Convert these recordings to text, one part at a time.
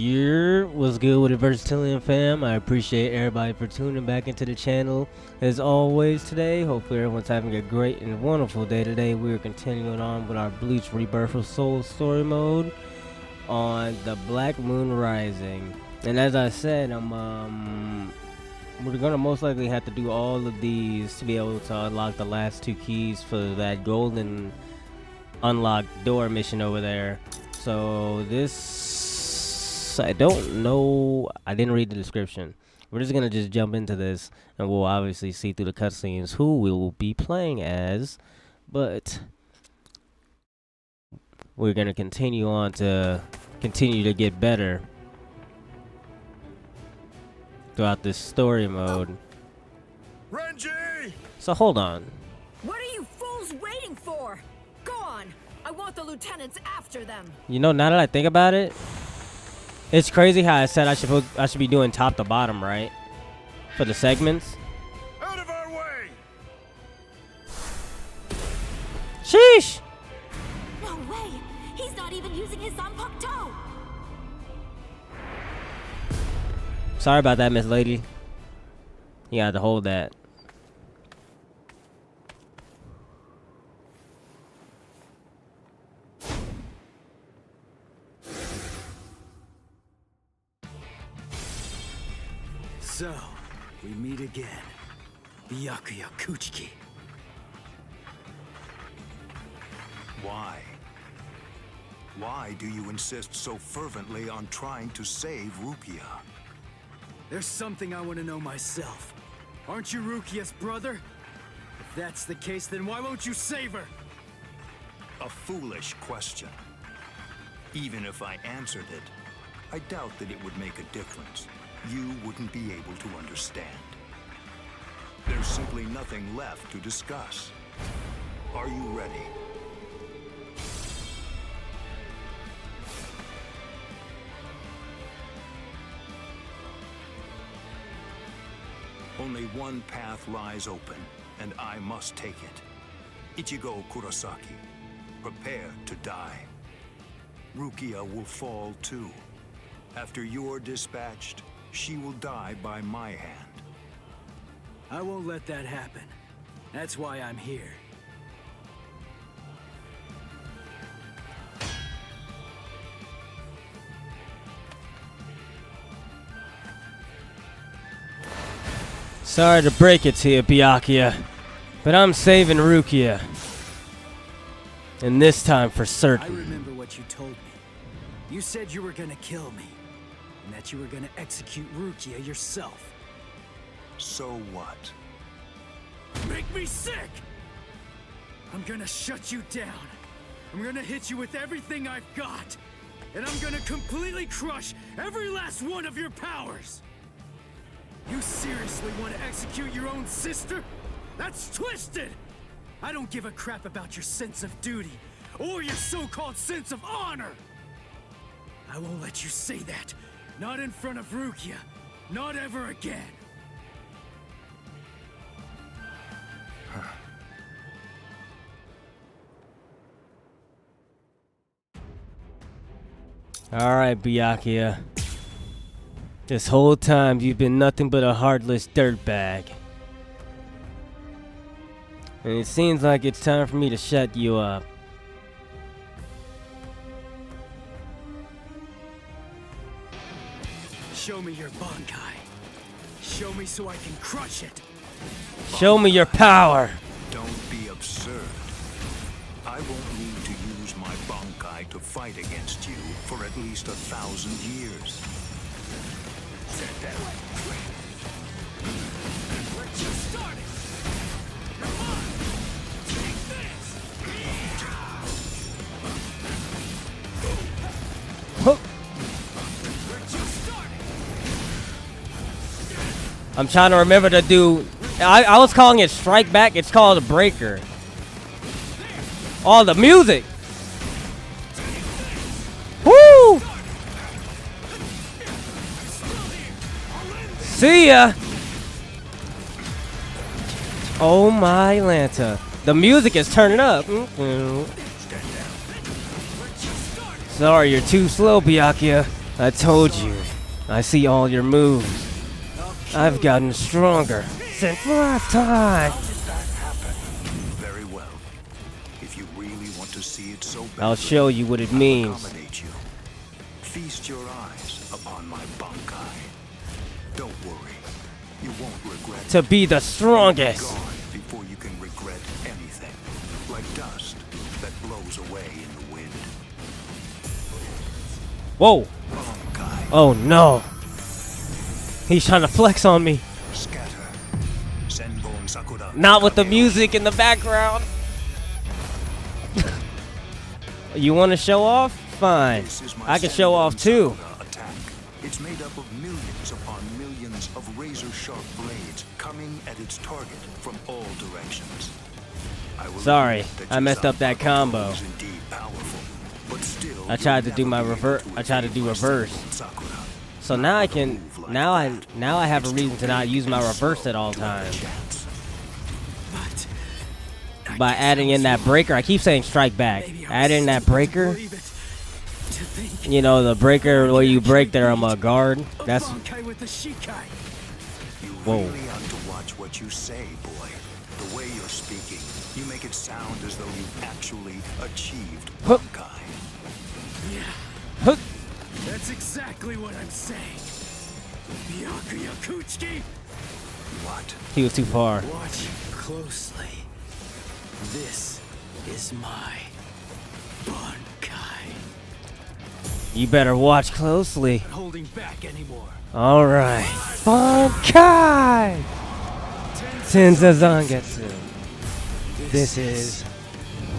What's good with the Versatilian fam? I appreciate everybody for tuning back into the channel as always today. Hopefully everyone's having a great and wonderful day today. We're continuing on with our Bleach Rebirth of Soul story mode on the Black Moon Rising. And as I said, we're gonna most likely have to do all of these to be able to unlock the last two keys for that golden unlocked door mission over there. So I don't know. I didn't read the description. We're just gonna just jump into this, and we'll obviously see through the cutscenes who we will be playing as. But we're gonna continue to get better throughout this story mode. Renji! So hold on. What are you fools waiting for? Go on. I want the lieutenants after them. You know, now that I think about it, it's crazy how I said I should be doing top to bottom, right? For the segments. Out of our way! Sheesh! No way. He's not even using his Zanpakuto. Sorry about that, Miss Lady. You had to hold that. So, we meet again. Byakuya Kuchiki. Why? Why do you insist so fervently on trying to save Rukia? There's something I want to know myself. Aren't you Rukia's brother? If that's the case, then why won't you save her? A foolish question. Even if I answered it, I doubt that it would make a difference. You wouldn't be able to understand. There's simply nothing left to discuss. Are you ready? Only one path lies open, and I must take it. Ichigo Kurosaki, prepare to die. Rukia will fall too. After you're dispatched, she will die by my hand. I won't let that happen. That's why I'm here. Sorry to break it to you, Byakuya, but I'm saving Rukia. And this time for I certain. remember what you told me. You said you were gonna kill me, and that you were gonna execute Rukia yourself. So what? Make me sick! I'm gonna shut you down. I'm gonna hit you with everything I've got. And I'm gonna completely crush every last one of your powers! You seriously want to execute your own sister? That's twisted! I don't give a crap about your sense of duty, or your so-called sense of honor! I won't let you say that. Not in front of Rukia. Not ever again. Alright, Byakuya. This whole time you've been nothing but a heartless dirtbag. And it seems like it's time for me to shut you up. Show me your Bankai. Show me so I can crush it. Show me your power. Don't be absurd. I won't need to use my Bankai to fight against you for at least 1,000 years. We're just starting. Come on. Take this. We're just starting. I'm trying to remember to do. I was calling it strike back. It's called a breaker. Oh, the music. Woo! See ya. Oh my Lanta. The music is turning up. Sorry, you're too slow, Byakuya. I told you. I see all your moves. I've gotten stronger since last time. How did that happen? Very well. If you really want to see it so badly, I'll show you what it I'll means. accommodate you. Feast your eyes upon my Bankai. Don't worry. You won't regret To it. be the strongest. Gone before you can regret anything. Like dust that blows away in the wind. Whoa. Bankai. Oh no. He's trying to flex on me. Scatter. Senbon Sakura. Not with the music in the background. You want to show off? Fine. This is my I can show off too. Sakura attack. It's made up of millions upon millions of razor-sharp blades coming at its target from all directions. I will Sorry, admit that I your messed up that Zanpakuto combo. is indeed powerful, but still I tried to you'll do my never be revert. able to I tried to do evade reverse. Senbon Sakura. So now I can. Now I have a reason to not use my reverse at all times. Chance. But I By guess adding I in was that wrong. breaker, I keep saying strike back. Maybe I was Add in that stupid to breaker. believe it, to think You know the breaker where you break there on my guard. a That's Bankai with a Shikai. You Whoa. really ought to watch what you say, boy. The way you're speaking, you make it sound as though you've actually achieved Huh. Bankai. Yeah, Huh. that's exactly what I'm saying. Byakuya Kuchiki, What? He was too far. watch closely. This is my Bankai. You better watch closely. Holding back anymore. All right. Bankai! Tenza Zangetsu. This is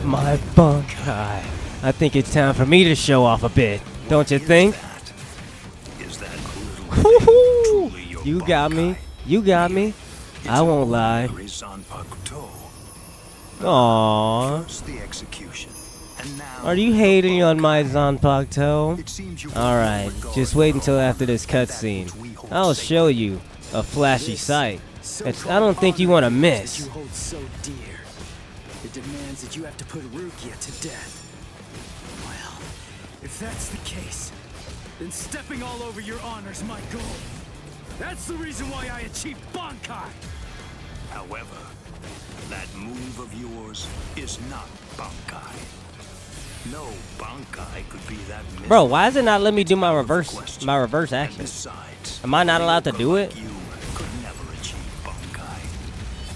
my Bankai. I think it's time for me to show off a bit. Don't you think? Is that little Woo-hoo! truly your You got me. Bankai? You got me. I won't lie. Ordinary Zanpakuto. Aww. First the execution, and now Are you the hating on my Bankai. Zanpakuto? It seems you Alright, regard just wait until for after this that cutscene. which we hold I'll sacred. show you a flashy This sight. so-called I don't think you want to honor miss. that you hold so dear. It demands that you have to put Rukia to death. Well, if that's the case, then stepping all over your honor's my goal. That's the reason why I achieved Bankai. However, that move of yours is not Bankai. No Bankai could be that miserable. Bro, why is it not letting me do my Out of the reverse question. action? And besides, Am I not allowed to a do like it? You could never achieve Bankai.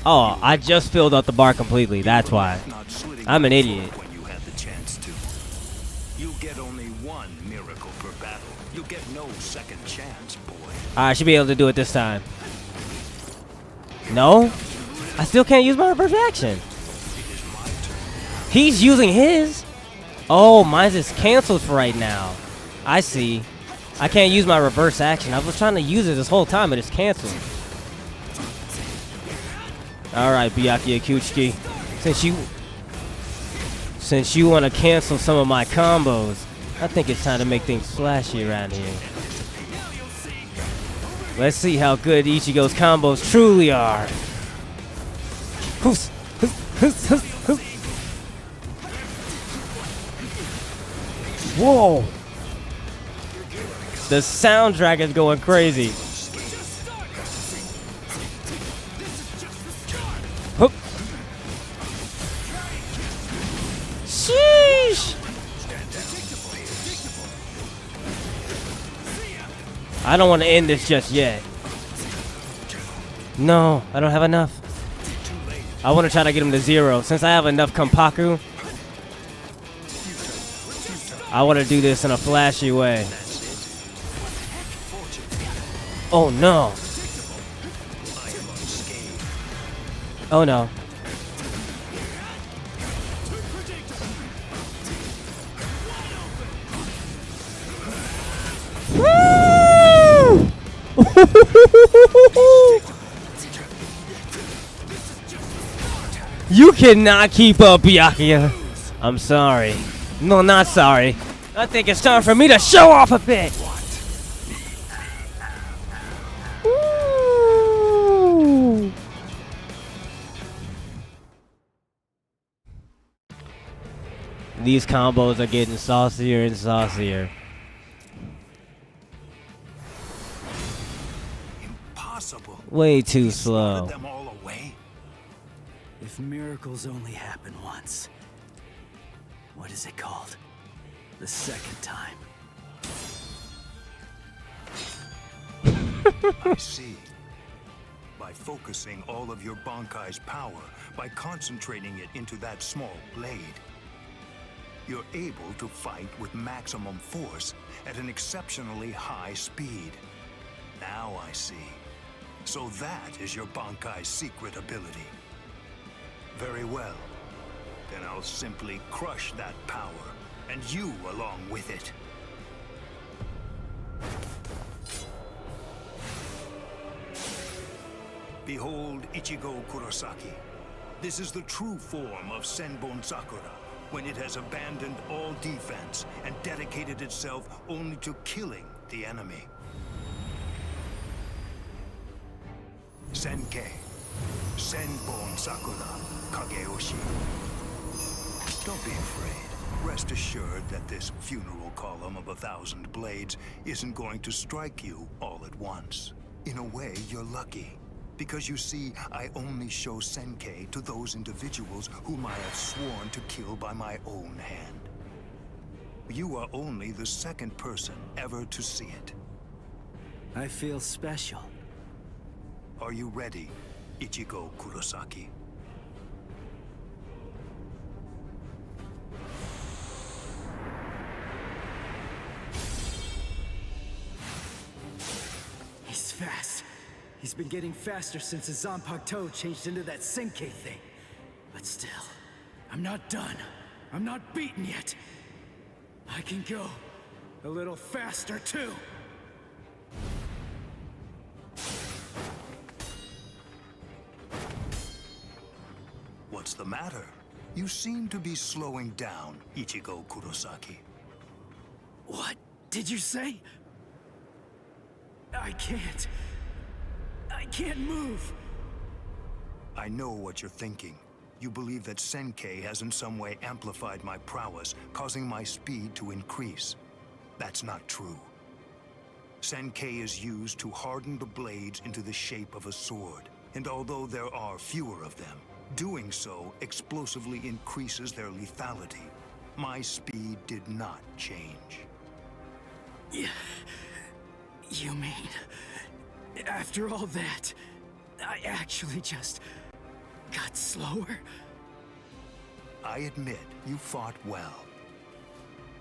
Oh, I just filled up the bar completely. That's why. Not slitting I'm an your idiot. throat when you had the chance to. You get only one miracle per battle. You get no second chance, boy. I should be able to do it this time. No? I still can't use my reverse action. It is my turn. He's using his. Oh, mine's is canceled for right now. I see. I can't use my reverse action. I was trying to use it this whole time, but it's canceled. Alright, Byakuya Kuchiki. Since you want to cancel some of my combos, I think it's time to make things flashy around here. Let's see how good Ichigo's combos truly are. Whoa! The soundtrack is going crazy. Hup. Sheesh! I don't want to end this just yet. No, I don't have enough. I want to try to get him to 0. Since I have enough Kompaku, I want to do this in a flashy way. Oh no. Oh no. Woo! You cannot keep up, Byakuya. I'm sorry. No, not sorry. I think it's time for me to show off a bit. Woo! These combos are getting saucier and saucier. impossible. Way too He swatted slow. them all away. If miracles only happen once, what is it called? The second time. I see. By focusing all of your Bankai's power, by concentrating it into that small blade, you're able to fight with maximum force at an exceptionally high speed. Now I see. So that is your Bankai's secret ability. Very well. Then I'll simply crush that power, and you along with it. Behold Ichigo Kurosaki. This is the true form of Senbon Sakura, when it has abandoned all defense and dedicated itself only to killing the enemy. Senkei, Senbon Sakura, Kageyoshi. Don't be afraid. Rest assured that this funeral column of 1,000 blades isn't going to strike you all at once. In a way, you're lucky. Because you see, I only show Senkei to those individuals whom I have sworn to kill by my own hand. You are only the second person ever to see it. I feel special. Are you ready, Ichigo Kurosaki? He's fast. He's been getting faster since his Zanpakuto changed into that Senkei thing. But still, I'm not done. I'm not beaten yet. I can go a little faster too. What's the matter? You seem to be slowing down, Ichigo Kurosaki. What did you say? I can't move. I know what you're thinking. You believe that Senkei has in some way amplified my prowess, causing my speed to increase. That's not true. Senkei is used to harden the blades into the shape of a sword, and although there are fewer of them, doing so explosively increases their lethality. My speed did not change. Yeah. You mean, after all that, I actually just got slower? I admit you fought well.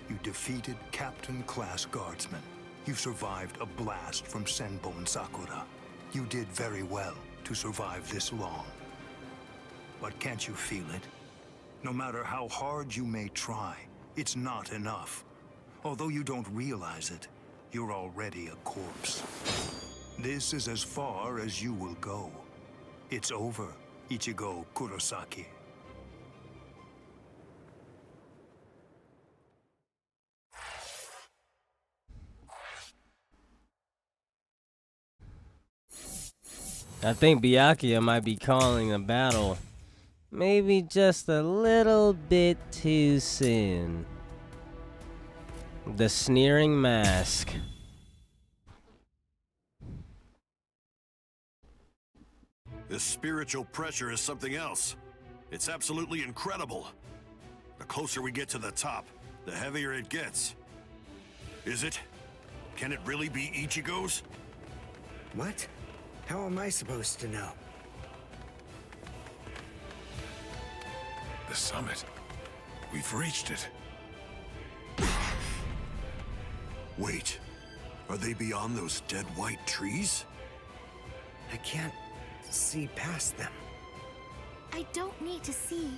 You defeated Captain-class guardsmen. You survived a blast from Senbon Sakura. You did very well to survive this long. But can't you feel it? No matter how hard you may try, it's not enough. Although you don't realize it, you're already a corpse. This is as far as you will go. It's over, Ichigo Kurosaki. I think Byakuya might be calling a battle. Maybe just a little bit too soon. The sneering mask. This spiritual pressure is something else. It's absolutely incredible. The closer we get to the top, the heavier it gets. Is it? Can it really be Ichigo's? What? How am I supposed to know? The summit. We've reached it. Wait, are they beyond those dead white trees? I can't see past them. I don't need to see.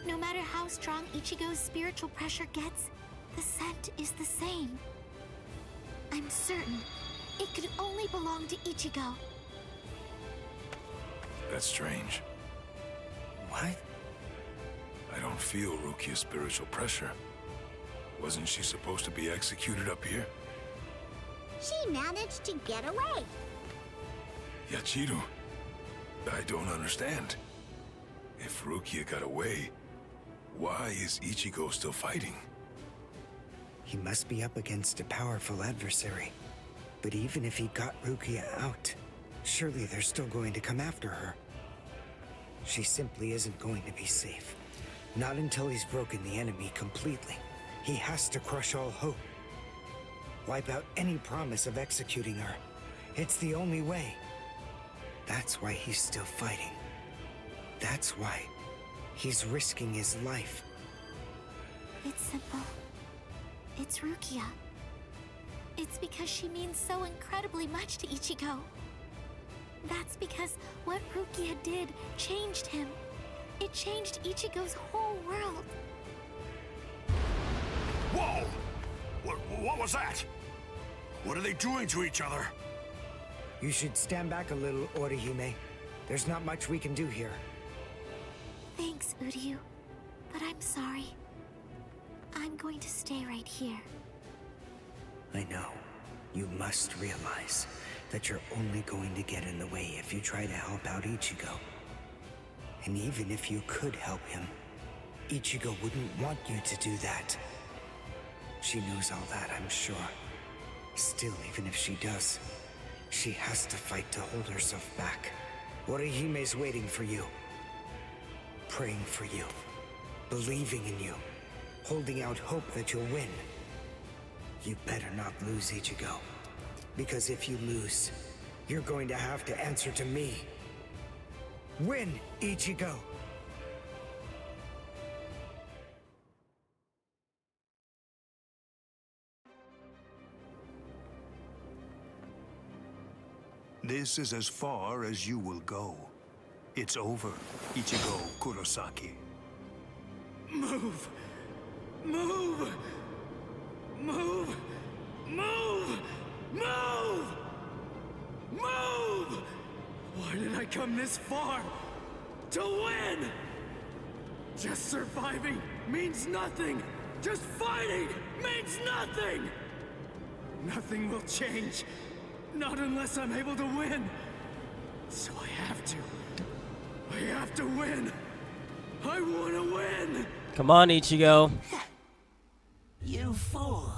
No matter how strong Ichigo's spiritual pressure gets, the scent is the same. I'm certain it could only belong to Ichigo. That's strange. What? I don't feel Rukia's spiritual pressure. Wasn't she supposed to be executed up here? She managed to get away. Yachiru, I don't understand. If Rukia got away, why is Ichigo still fighting? He must be up against a powerful adversary. But even if he got Rukia out, Surely they're still going to come after her. She simply isn't going to be safe. Not until he's broken the enemy completely. He has to crush all hope. Wipe out any promise of executing her. It's the only way. That's why he's still fighting. That's why he's risking his life. It's simple. It's Rukia. It's because she means so incredibly much to Ichigo. That's because what Rukia did changed him. It changed Ichigo's whole world. Whoa! What was that? What are they doing to each other? You should stand back a little, Orihime. There's not much we can do here. Thanks, Uryu. But I'm sorry. I'm going to stay right here. I know. You must realize that you're only going to get in the way if you try to help out Ichigo. And even if you could help him, Ichigo wouldn't want you to do that. She knows all that, I'm sure. Still, even if she does, she has to fight to hold herself back. Orihime's waiting for you. Praying for you. Believing in you. Holding out hope that you'll win. You better not lose, Ichigo. Because if you lose, you're going to have to answer to me. Win, Ichigo! This is as far as you will go. It's over, Ichigo Kurosaki. Move! Move! Move! Move! Move! Move! Why did I come this far? To win! Just surviving means nothing! Just fighting means nothing! Nothing will change. Not unless I'm able to win. So I have to. I have to win. I want to win! Come on, Ichigo. You fool.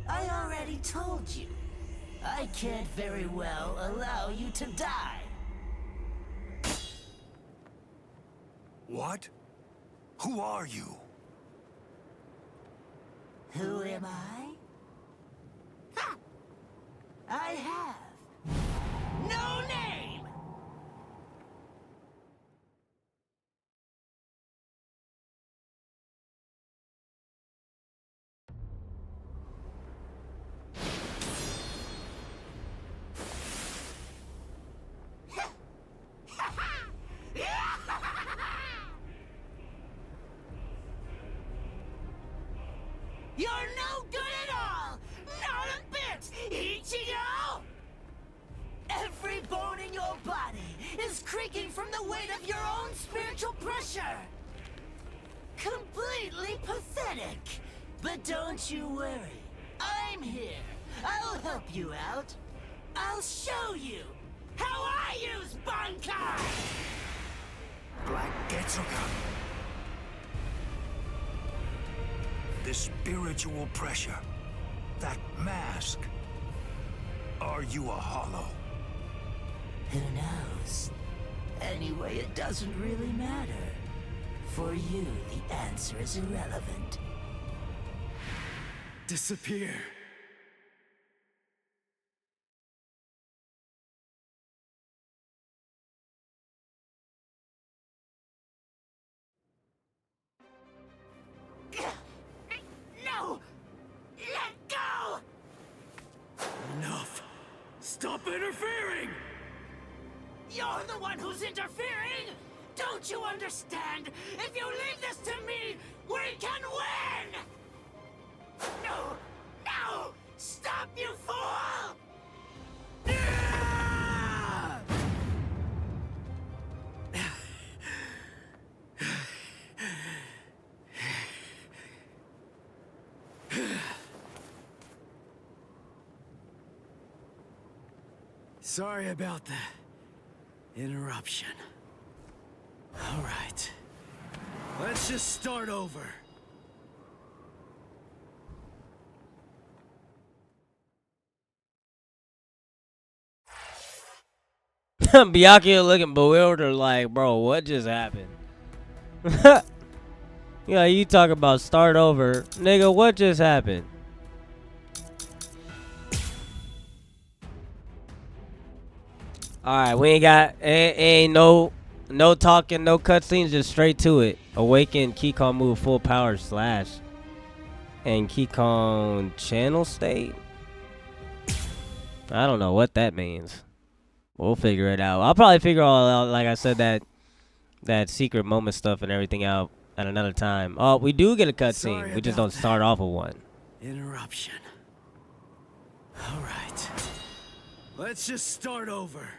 I already told you. I can't very well allow you to die. What? Who are you? Who am I? Ha! I have no name! You're no good at all! Not a bit, Ichigo! Every bone in your body is creaking from the weight of your own spiritual pressure! Completely pathetic! But don't you worry. I'm here. I'll help you out. I'll show you how I use Bankai! Black Getsuga. The spiritual pressure. That mask. Are you a hollow? Who knows? Anyway, it doesn't really matter. For you, the answer is irrelevant. Disappear. No! Let go! Enough! Stop interfering! You're the one who's interfering! Don't you understand? If you leave this to me, we can win! No! No! Stop, you fool! Sorry about the interruption. All right. Let's just start over. Byakuya looking bewildered like, bro, what just happened? Yeah, you talk about start over. Nigga, what just happened? Alright, we ain't got ain't no talking, no cutscenes, just straight to it. Awaken Keycon move full power slash. And Keycon channel state? I don't know what that means. We'll figure it out. I'll probably figure all out, like I said, that secret moment stuff and everything out at another time. Oh, we do get a cutscene. We just don't start off with one. Interruption. All right. Let's just start over.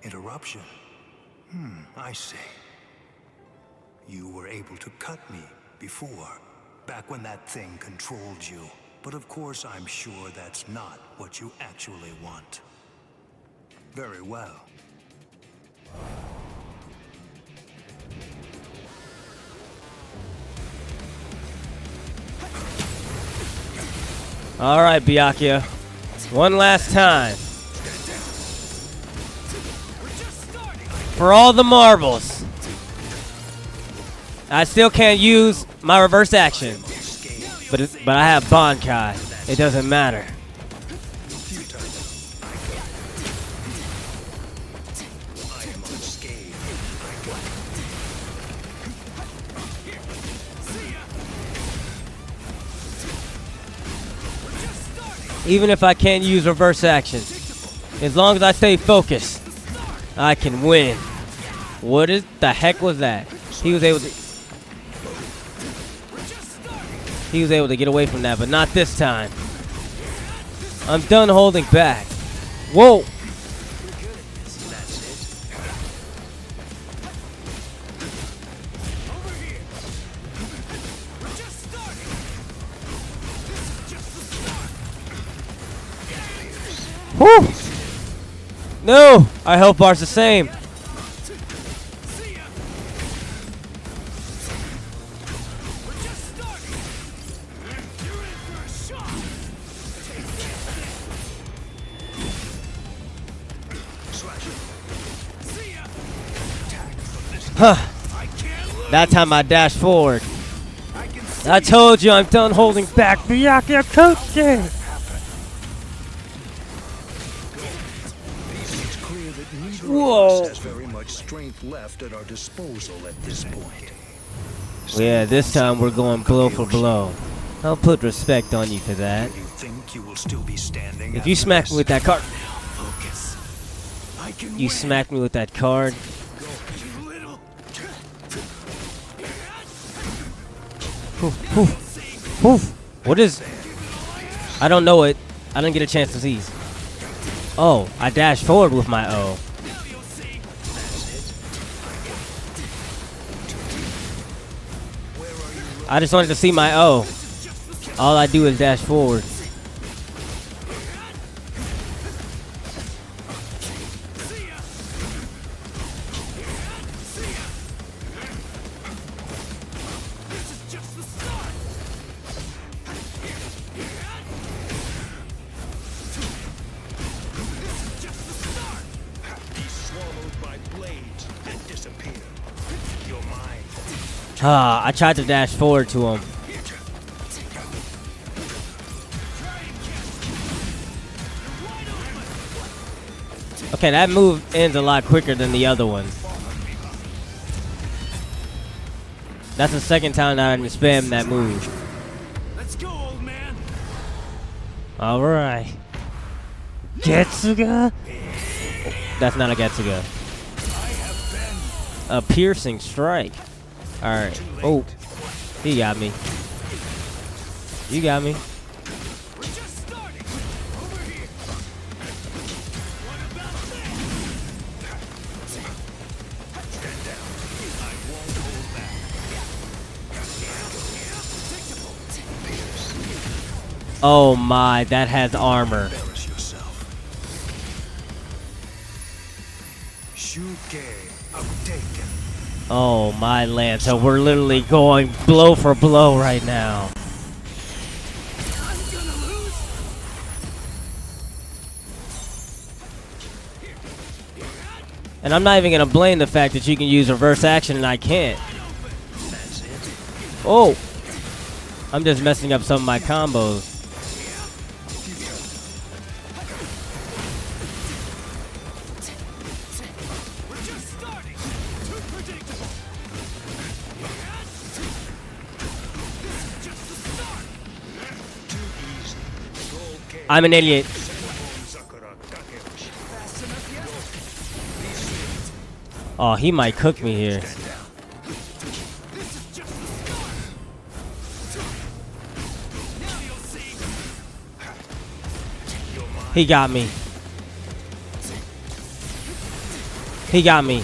Interruption? I see. You were able to cut me before, back when that thing controlled you. But of course, I'm sure that's not what you actually want. Very well. All right, Byakuya. One last time. For all the marbles. I still can't use my reverse action. But I have Bankai. It doesn't matter. Even if I can't use reverse action, as long as I stay focused, I can win. What is the heck was that? He was able to get away from that, but not this time. I'm done holding back. Whoa! Whew! No! Our health bar's the same. Huh. That time I dashed forward. I told you I'm done holding back. Byakuya coaching. Whoa. Has very much strength left at our disposal at this point. Yeah, this time we're going blow for blow. I'll put respect on you for that. You think you will still be standing? If you smack me with that card, I can you smack me with that card. What is? I don't know it. I didn't get a chance to see. Oh, I dashed forward with my O. I just wanted to see my O. All I do is dash forward. I tried to dash forward to him. Okay, that move ends a lot quicker than the other one. That's the second time that I spammed that move. Let's go, old man. All right. Getsuga? That's not a Getsuga. A piercing strike. All right. Oh, he got me. You got me. Oh my, that has armor. Oh my Lanta, we're literally going blow for blow right now. And I'm not even gonna blame the fact that you can use reverse action and I can't. Oh! I'm just messing up some of my combos. I'm an idiot. Oh, he might cook me here. He got me. He got me.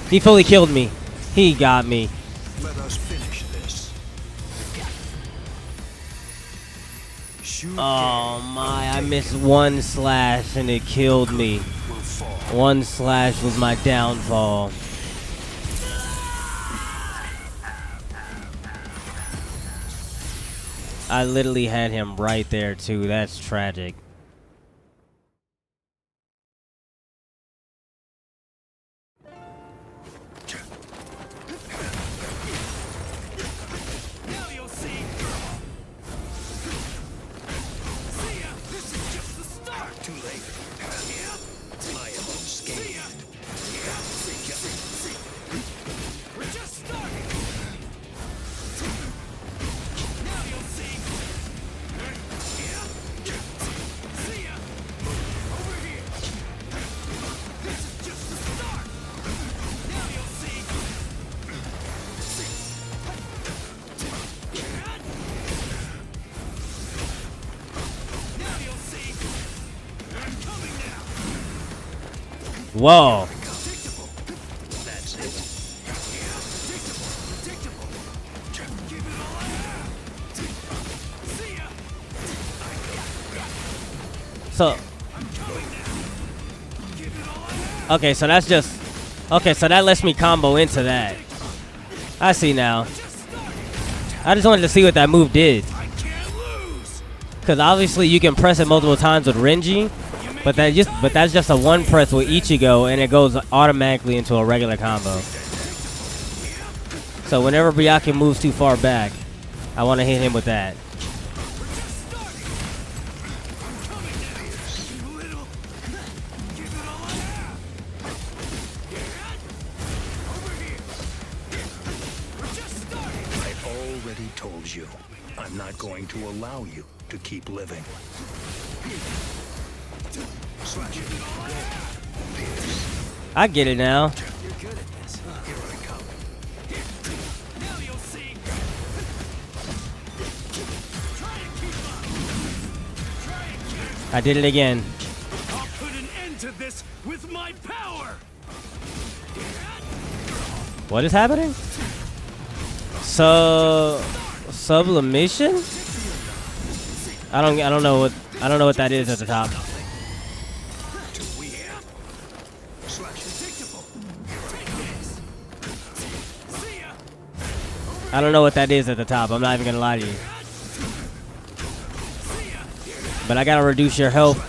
He fully killed me. He got me. Let us finish this. Oh my, I missed one slash and it killed me. One slash was my downfall. I literally had him right there too. That's tragic. Whoa. So okay, so that's just okay, so that lets me combo into that. I see now. I just wanted to see what that move did. Cause obviously you can press it multiple times with Renji, but that's just a one press with Ichigo and it goes automatically into a regular combo. So whenever Byakuya moves too far back, I want to hit him with that. I already told you, I'm not going to allow you to keep living. I get it now. I did it again. I'll put an end to this with my power. What is happening? So sublimation? I don't know what that is at the top. I don't know what that is at the top. I'm not even gonna lie to you. But I gotta reduce your health.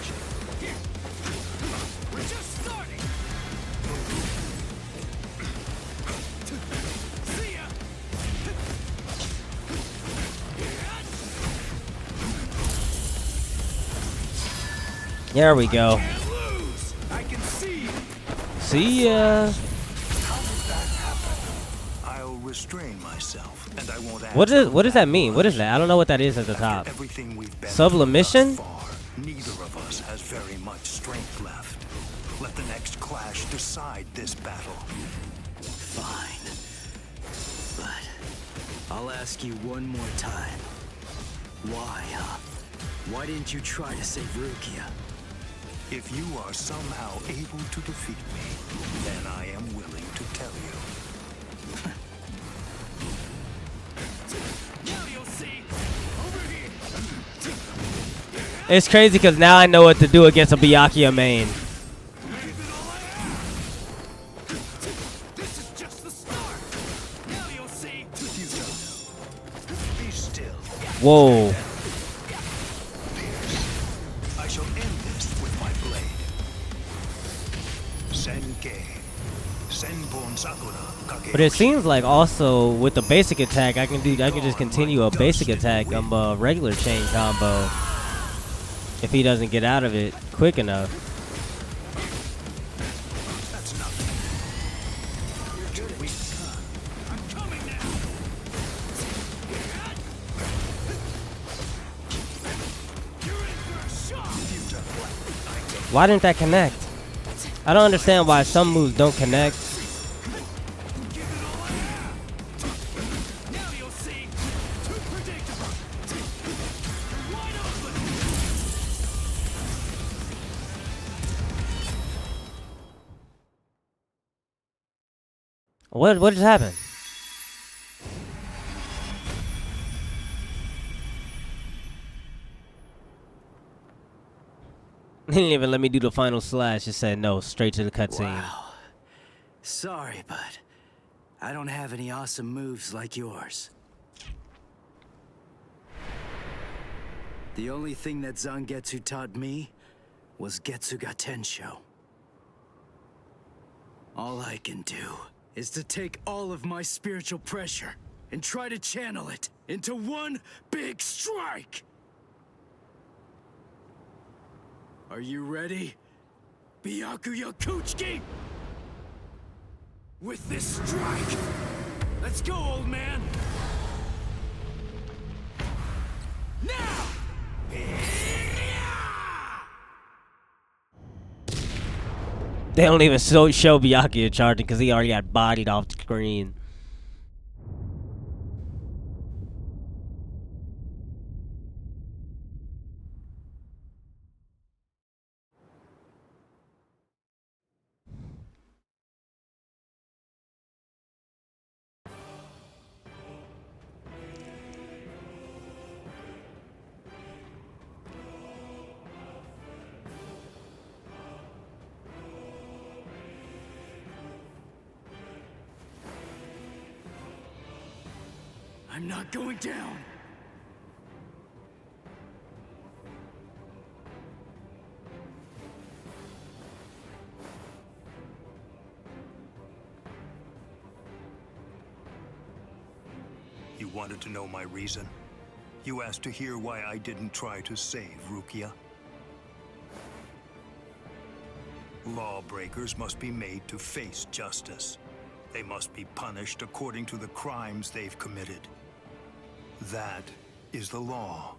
There we go. See ya. I'll restrain myself, and I won't ask. What does that mean? What is that? I don't know what that is at the top. Everything we've been Sublimation? thus far, neither of us has very much strength left. Let the next clash decide this battle. Fine. But I'll ask you one more time. Why, huh? Why didn't you try to save Rukia? If you are somehow able to defeat me, then I am willing to tell you. It's crazy because now I know what to do against a Byakuya main. Whoa. I shall end this with my blade. Senge. But it seems like also with the basic attack, I can just continue a basic attack, a regular chain combo, if he doesn't get out of it quick enough. Why didn't that connect? I don't understand why some moves don't connect. What just happened? They didn't even let me do the final slash. Just said no, straight to the cutscene. Wow. Sorry, but I don't have any awesome moves like yours. The only thing that Zangetsu taught me was Getsuga Tensho. All I can do is to take all of my spiritual pressure and try to channel it into one big strike! Are you ready, Byakuya Kuchiki? With this strike! Let's go, old man! Now! They don't even show Byakuya charging because he already got bodied off the screen. I'm not going down! You wanted to know my reason? You asked to hear why I didn't try to save Rukia? Lawbreakers must be made to face justice. They must be punished according to the crimes they've committed. That is the law.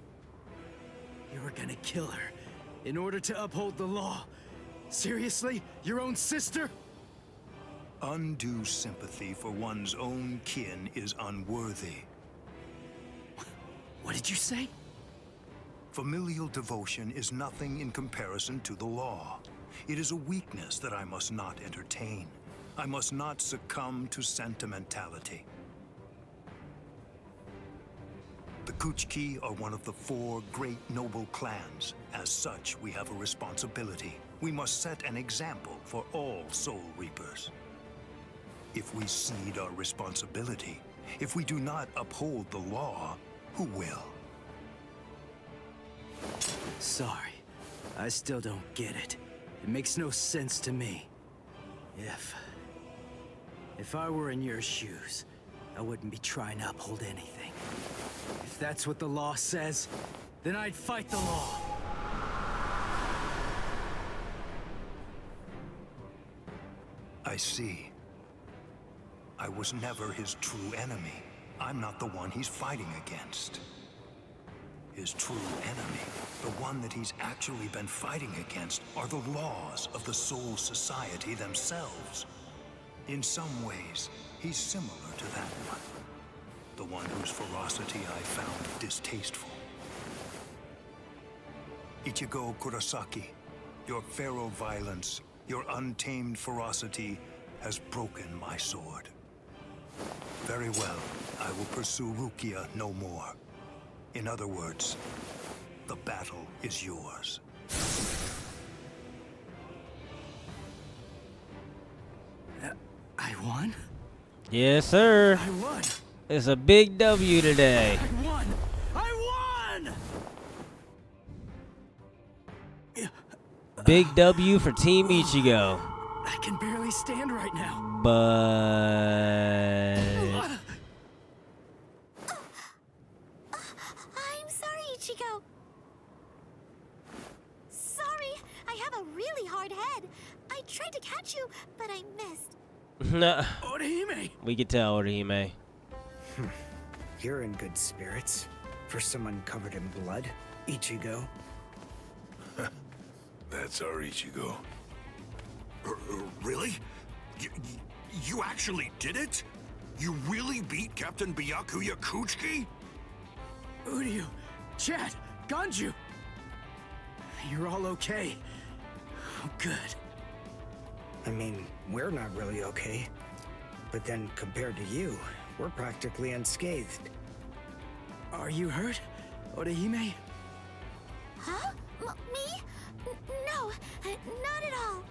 You were gonna kill her in order to uphold the law. Seriously? Your own sister? Undue sympathy for one's own kin is unworthy. What did you say? Familial devotion is nothing in comparison to the law. It is a weakness that I must not entertain. I must not succumb to sentimentality. The Kuchiki are one of the 4 great noble clans. As such, we have a responsibility. We must set an example for all Soul Reapers. If we cede our responsibility, if we do not uphold the law, who will? Sorry. I still don't get it. It makes no sense to me. If I were in your shoes, I wouldn't be trying to uphold anything. If that's what the law says, then I'd fight the law. I see. I was never his true enemy. I'm not the one he's fighting against. His true enemy, the one that he's actually been fighting against, are the laws of the Soul Society themselves. In some ways, he's similar to that one. The one whose ferocity I found distasteful. Ichigo Kurosaki, your feral violence, your untamed ferocity has broken my sword. Very well, I will pursue Rukia no more. In other words, the battle is yours. I won? Yes, sir. I won! It's a big W today. I won! I won! Big W for Team Ichigo. I can barely stand right now. But I'm sorry, Ichigo. Sorry, I have a really hard head. I tried to catch you, but I missed. nah, Orihime! we could tell Orihime. You're in good spirits. For someone covered in blood, Ichigo. That's our Ichigo. Really? You actually did it? You really beat Captain Byakuya Kuchiki? Uryu, Chad, Ganju! You're all okay. Oh, good. I mean, we're not really okay. But then, compared to you, we're practically unscathed. Are you hurt, Orihime? Huh? Me? No, not at all.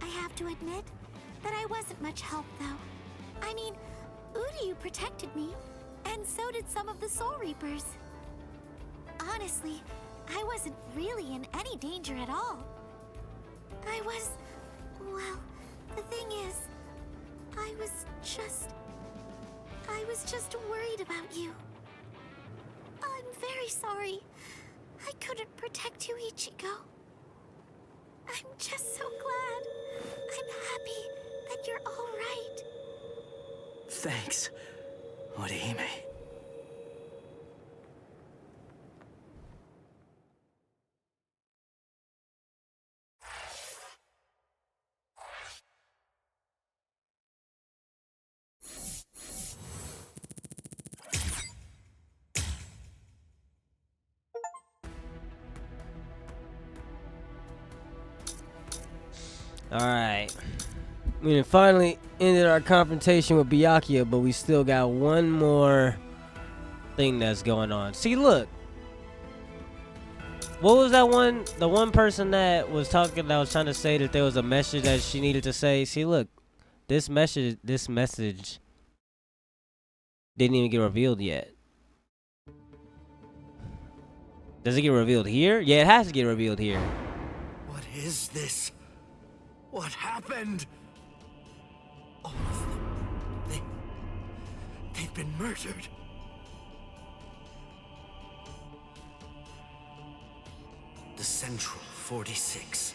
I have to admit that I wasn't much help, though. I mean, Uryu protected me, and so did some of the Soul Reapers. Honestly, I wasn't really in any danger at all. Well, the thing is, I was just worried about you. I'm very sorry. I couldn't protect you, Ichigo. I'm just so glad. I'm happy that you're all right. Thanks, Orihime. Alright. We finally ended our confrontation with Byakuya, but we still got one more thing that's going on. See, look. What was that one? The one person that was talking, that was trying to say that there was a message that she needed to say. See, look. This message didn't even get revealed yet. Does it get revealed here? Yeah, it has to get revealed here. What is this? What happened? All of them. They've been murdered. The Central 46.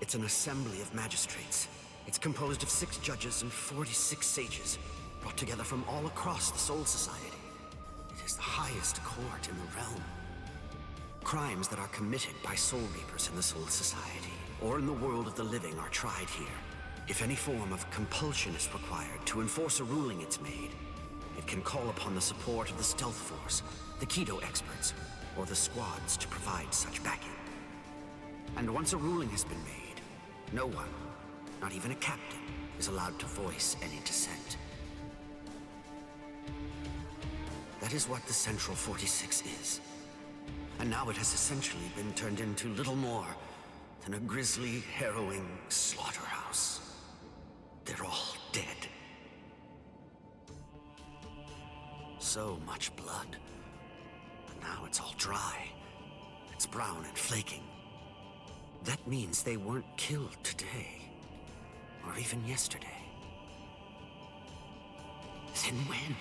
It's an assembly of magistrates. It's composed of 6 judges and 46 sages, brought together from all across the Soul Society. It is the highest court in the realm. Crimes that are committed by Soul Reapers in the Soul Society or in the world of the living are tried here. If any form of compulsion is required to enforce a ruling it's made, it can call upon the support of the Stealth Force, the Kido experts, or the squads to provide such backing. And once a ruling has been made, no one, not even a captain, is allowed to voice any dissent. That is what the Central 46 is. And now it has essentially been turned into little more than a grisly, harrowing slaughterhouse. They're all dead. So much blood. And now it's all dry. It's brown and flaking. That means they weren't killed today. Or even yesterday. Then when?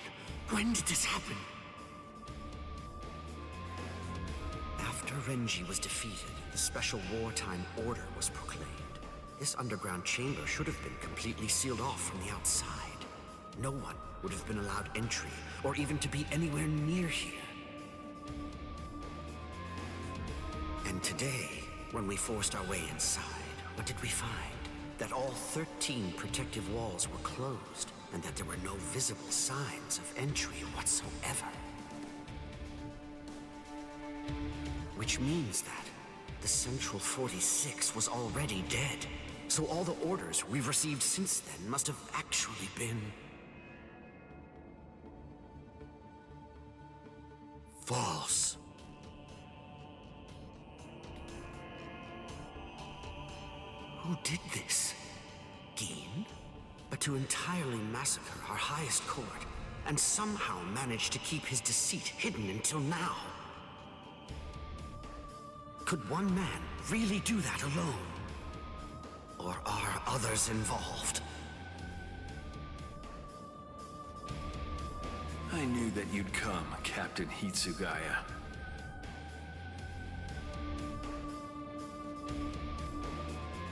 When did this happen? After Renji was defeated, the special wartime order was proclaimed. This underground chamber should have been completely sealed off from the outside. No one would have been allowed entry, or even to be anywhere near here. And today, when we forced our way inside, what did we find? That all 13 protective walls were closed, and that there were no visible signs of entry whatsoever. Which means that the Central 46 was already dead. So all the orders we've received since then must have actually been false. Who did this? Gin? But to entirely massacre our highest court, and somehow manage to keep his deceit hidden until now. Could one man really do that alone? Or are others involved? I knew that you'd come, Captain Hitsugaya.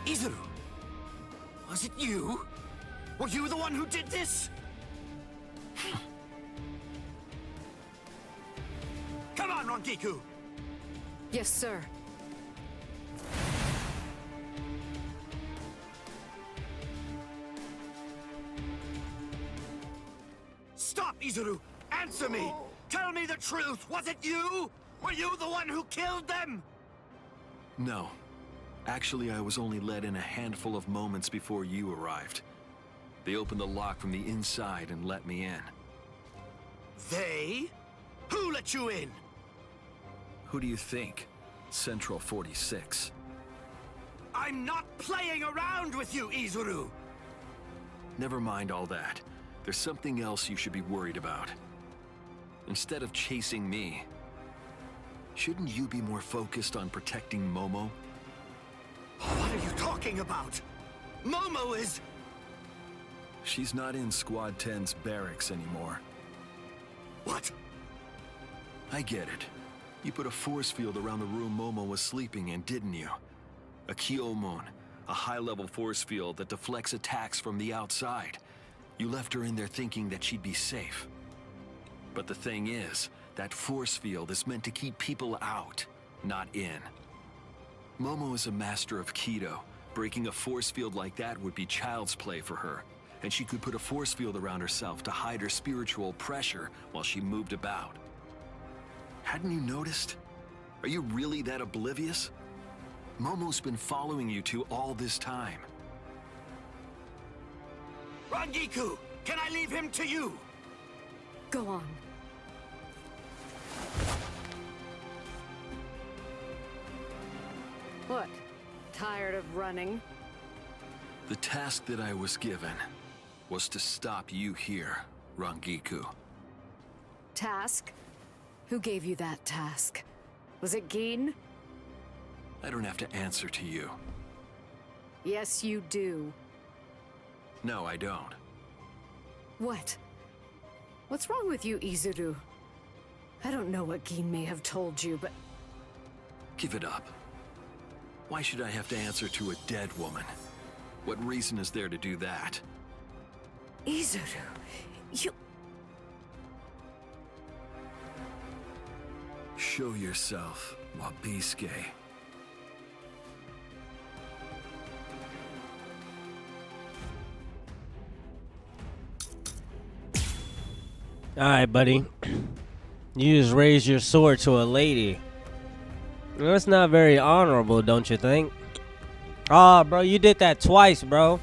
Izuru! Was it you? Were you the one who did this? Come on, Rangiku! Yes, sir. Stop, Izuru! Answer me! Tell me the truth! Was it you? Were you the one who killed them? No. Actually, I was only let in a handful of moments before you arrived. They opened the lock from the inside and let me in. They? Who let you in? Who do you think? Central 46. I'm not playing around with you, Izuru! Never mind all that. There's something else you should be worried about. Instead of chasing me, shouldn't you be more focused on protecting Momo? What are you talking about? Momo is... She's not in Squad 10's barracks anymore. What? I get it. You put a force field around the room Momo was sleeping in, didn't you? A Kyomon, a high-level force field that deflects attacks from the outside. You left her in there thinking that she'd be safe. But the thing is, that force field is meant to keep people out, not in. Momo is a master of Kido. Breaking a force field like that would be child's play for her. And she could put a force field around herself to hide her spiritual pressure while she moved about. Hadn't you noticed? Are you really that oblivious? Momo's been following you two all this time. Rangiku! Can I leave him to you? Go on. What? Tired of running? The task that I was given was to stop you here, Rangiku. Task? Who gave you that task? Was it Gin? I don't have to answer to you. Yes, you do. No, I don't. What? What's wrong with you, Izuru? I don't know what Gin may have told you, but... Give it up. Why should I have to answer to a dead woman? What reason is there to do that? Izuru, you... Show yourself, Wabisuke. Alright, buddy. You just raised your sword to a lady. That's not very honorable, don't you think? Ah, bro, you did that twice, bro.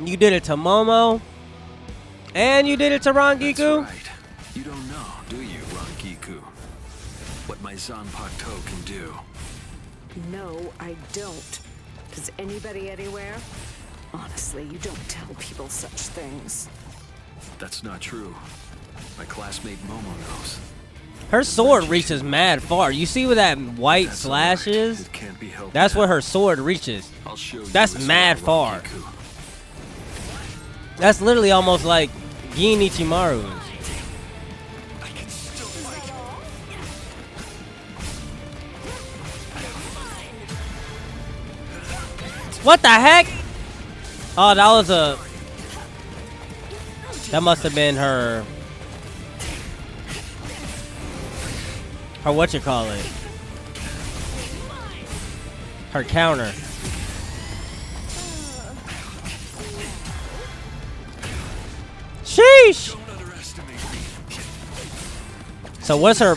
You did it to Momo. And you did it to Rangiku? That's right. You don't know, do you, Rangiku? What my Zanpakuto can do. No, I don't. Does anybody anywhere? Honestly, you don't tell people such things. That's not true. My classmate Momo knows. Her sword reaches mad far. You see where that white slash is? It can't be helped. That's where her sword reaches. I'll show you That's as mad well, far. Rangiku. That's literally almost like Gin Ichimaru's. I can still fight. What the heck? Oh, that was a... That must have been her... Her whatchamacallit? Her counter. Sheesh! So what's her...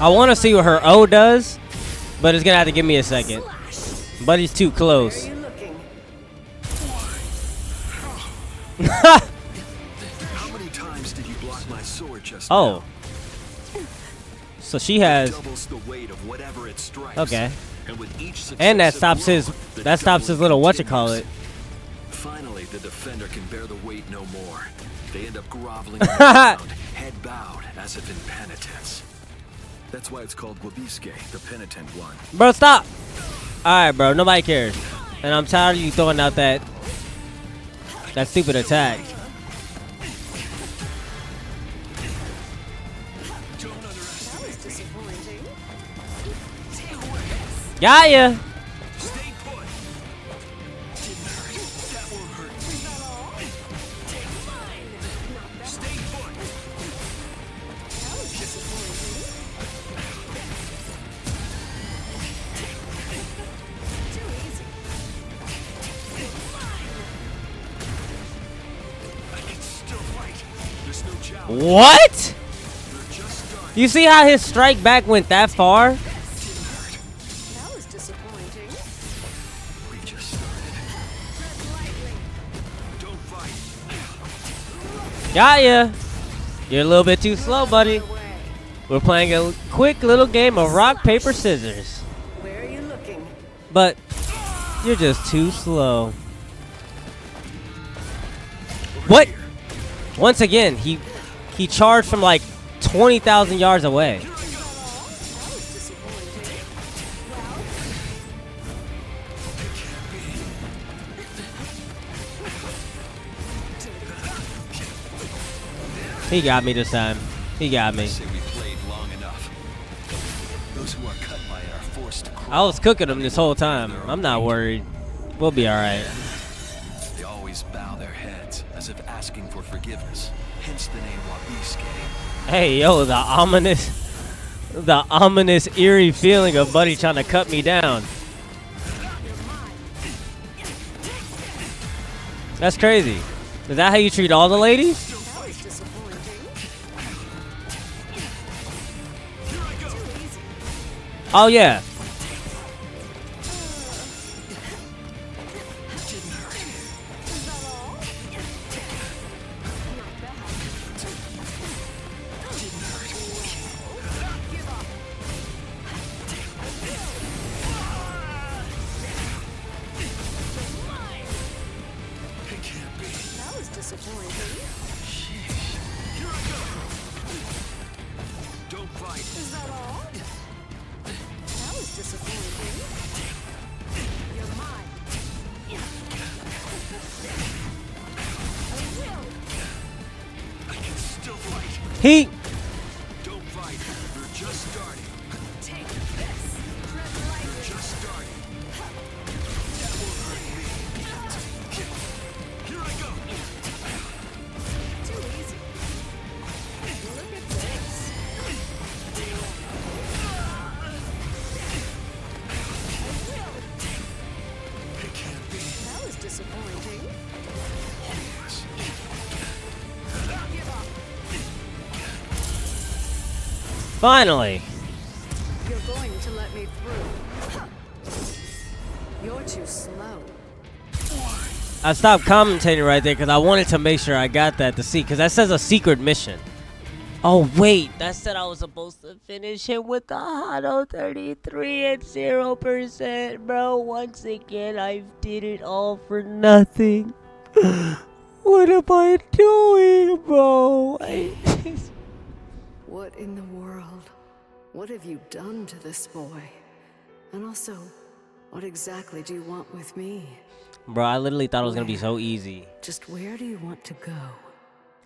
I want to see what her O does, but it's going to have to give me a second. But he's too close. How many times did you block my sword just Oh. now? So she has... Doubles the weight of whatever it strikes. Okay. And with each And that successive stops his... blow, the That stops his doubling little continues. whatchamacallit. Finally, the defender can bear the weight no more. They end up groveling on the ground, head bowed, as if in penitence. That's why it's called Wabisuke, the penitent one. Bro, stop! Alright, bro, nobody cares. And I'm tired of you throwing out that stupid attack. Got ya! Stay put. That won't hurt me. Take mine. Stay put. That was disappointing. Too easy. I can still fight. There's no challenge. What? They're just starting. You see how his strike back went that far? That was disappointing. We just started. Tread lightly. Don't fight. Got ya! You're a little bit too slow, buddy. Away. We're playing a quick little game of rock, paper, scissors. Where are you looking? But you're just too slow. What? Once again, he charged from like 20,000 yards away. That was disappointing. He got me this time. He got me. Say we played long enough. Those who are cut by it are forced to crawl. I was cooking him this whole time. I'm not worried. We'll be alright. They always bow their heads as if asking for forgiveness. Hence the name Wabisuke. Hey, yo, the ominous, eerie feeling of Buddy trying to cut me down. That's crazy. Is that how you treat all the ladies? That was disappointing. Too easy. Oh, yeah. Is that all? Not bad. Give up. It can't be. That was disappointing. Don't fight. Is that all? That was disappointing. You're mine. I can still fight. He. Don't fight. They're just starting. Take this. Tread lightly. Just starting. That won't hurt me. Here I go. Too easy. Look at this. It can't be. That was disappointing. Give up. Finally. You're going to let me through. You're too slow. I stopped commentating right there because I wanted to make sure I got that to see, because that says a secret mission. Oh, wait. That said I was supposed to finish him with the Hado 33 at 0%. Bro, once again, I did it all for nothing. What am I doing, bro? What in the world? What have you done to this boy? And also, what exactly do you want with me? Bro, I literally thought it was going to be so easy. Just where do you want to go?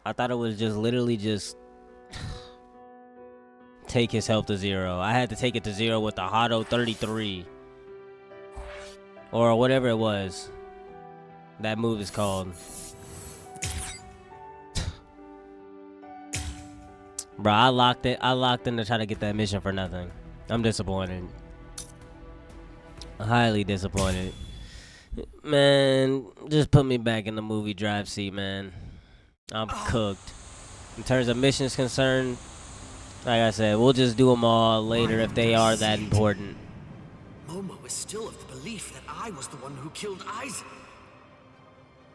I thought it was just literally just take his health to 0. I had to take it to 0 with the Hado 33. Or whatever it was. That move is called. Bro, I locked in to try to get that mission for nothing. I'm disappointed. Highly disappointed. Man, just put me back in the movie drive seat, man. I'm cooked. In terms of missions concerned, like I said, we'll just do them all later if they are that important. Momo is still of the belief that I was the one who killed Aizen.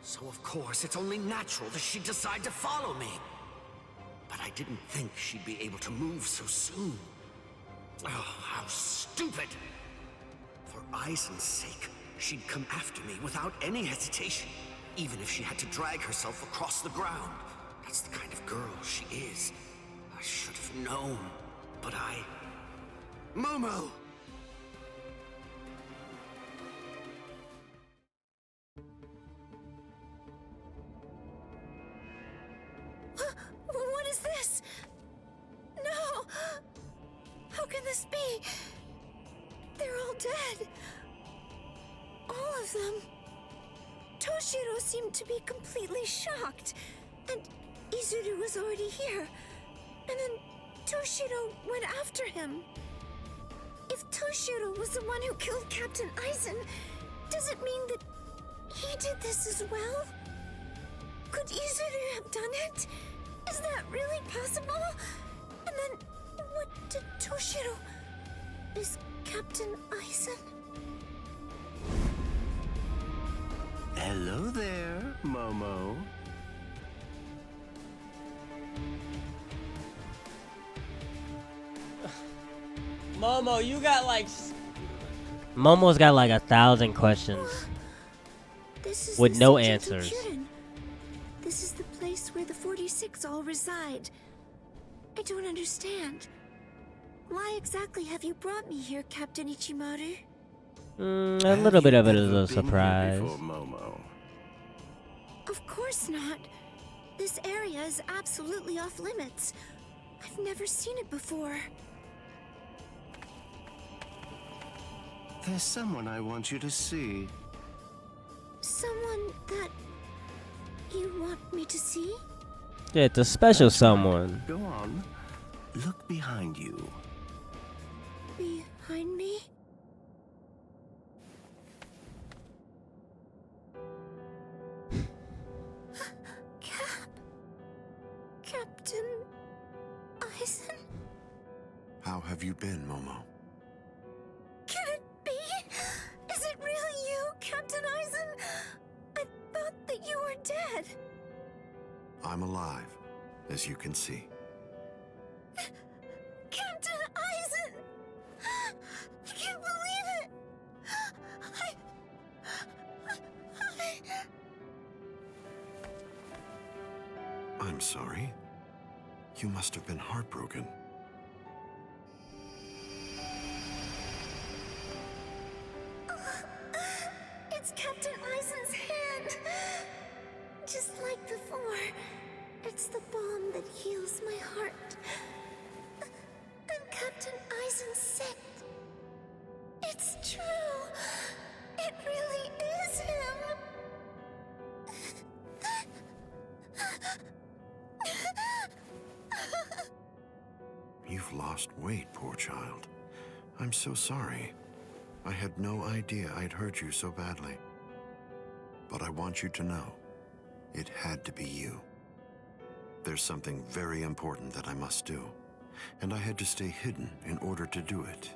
So of course it's only natural that she'd decide to follow me. But I didn't think she'd be able to move so soon. Oh, how stupid! For Aizen's sake, she'd come after me without any hesitation, even if she had to drag herself across the ground. That's the kind of girl she is. I should have known, but Momo! What is this? No! How can this be? They're all dead. All of them. Toshiro seemed to be completely shocked. And Izuru was already here. And then Toshiro went after him. If Toshiro was the one who killed Captain Aizen, does it mean that he did this as well? Could Izuru have done it? Is that really possible? And then, what did Toshiro... Is Captain Aizen... Hello there, Momo. Momo, you got like... Momo's got like 1,000 questions. This is with the no Senjutsu answers. Kyuden. This is the place where the 46 all reside. I don't understand. Why exactly have you brought me here, Captain Ichimaru? A little bit of it is a surprise. Before, Momo. Of course not. This area is absolutely off limits. I've never seen it before. There's someone I want you to see. Someone that you want me to see? Yeah, it's a special someone. Go on. Look behind you. Behind me? Captain Aizen? How have you been, Momo? Can it be? Is it really you, Captain Aizen? I thought that you were dead. I'm alive, as you can see. Captain Aizen! I can't believe it! I'm sorry. You must have been heartbroken. It's Captain Aizen's hand! Just like before, it's the balm that heals my heart. And Captain Aizen's sick. It's true! It really is him! You've lost weight, poor child. I'm so sorry. I had no idea I'd hurt you so badly. But I want you to know, it had to be you. There's something very important that I must do, and I had to stay hidden in order to do it.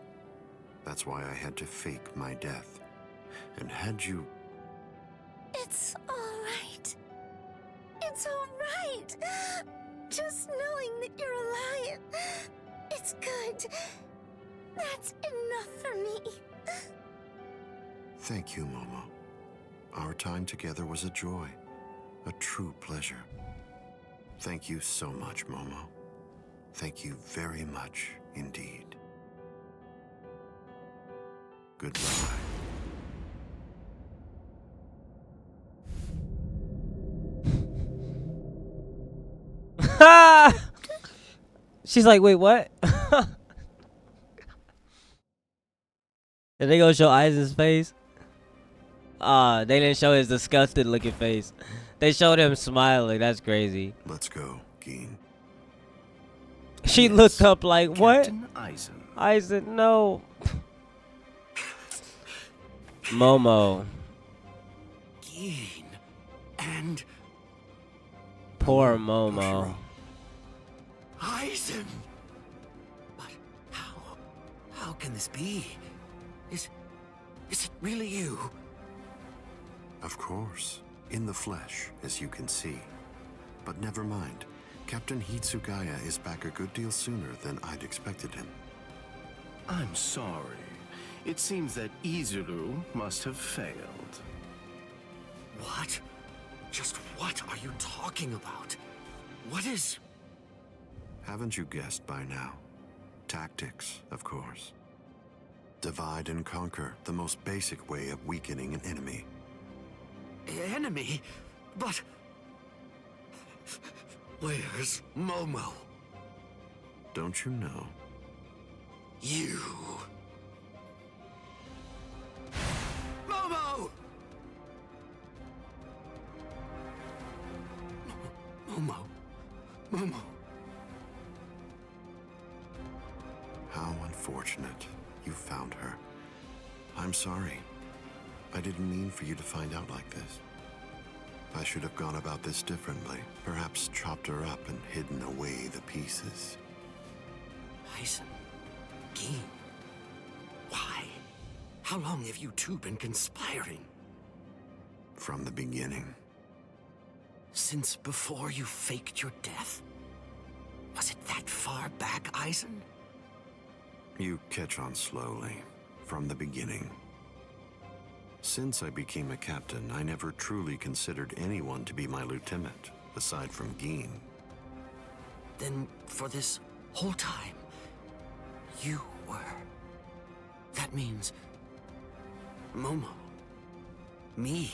That's why I had to fake my death. And had you... It's all right. It's all right. Just knowing that you're alive, it's good. That's enough for me. Thank you, Momo. Our time together was a joy, a true pleasure. Thank you so much, Momo. Thank you very much indeed. Goodbye. She's like, wait, what? And they gonna show Aizen's face? They didn't show his disgusted looking face. They showed him smiling. That's crazy. Let's go, Geen. She looked up like, what? Captain Aizen. Aizen, no. Momo. Geen. And Poor Momo. Aizen! But how can this be? Is it really you? Of course, in the flesh, as you can see. But never mind. Captain Hitsugaya is back a good deal sooner than I'd expected him. I'm sorry. It seems that Izuru must have failed. What? Just what are you talking about? What is... Haven't you guessed by now? Tactics, of course. Divide and conquer, the most basic way of weakening an enemy. Enemy? But... where's Momo? Don't you know? You... Momo! Momo. How unfortunate. You found her. I'm sorry. I didn't mean for you to find out like this. I should have gone about this differently. Perhaps chopped her up and hidden away the pieces. Aizen. Gin. Why? How long have you two been conspiring? From the beginning. Since before you faked your death? Was it that far back, Aizen? You catch on slowly. From the beginning. Since I became a captain, I never truly considered anyone to be my lieutenant, aside from Gin. Then, for this whole time, you were. That means... Momo. Me.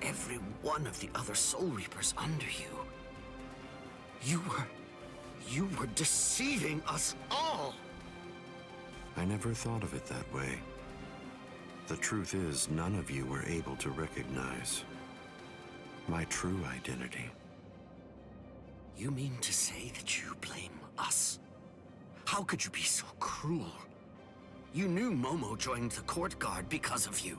Every one of the other Soul Reapers under you. You were deceiving us all! I never thought of it that way. The truth is, none of you were able to recognize my true identity. You mean to say that you blame us? How could you be so cruel? You knew Momo joined the court guard because of you.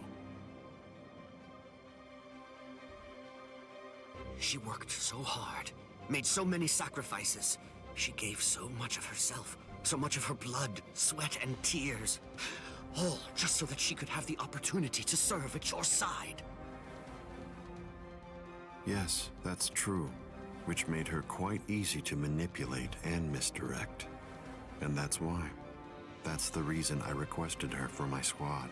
She worked so hard, made so many sacrifices. She gave so much of herself, so much of her blood, sweat, and tears. All just so that she could have the opportunity to serve at your side. Yes, that's true, which made her quite easy to manipulate and misdirect. And that's why. That's the reason I requested her for my squad.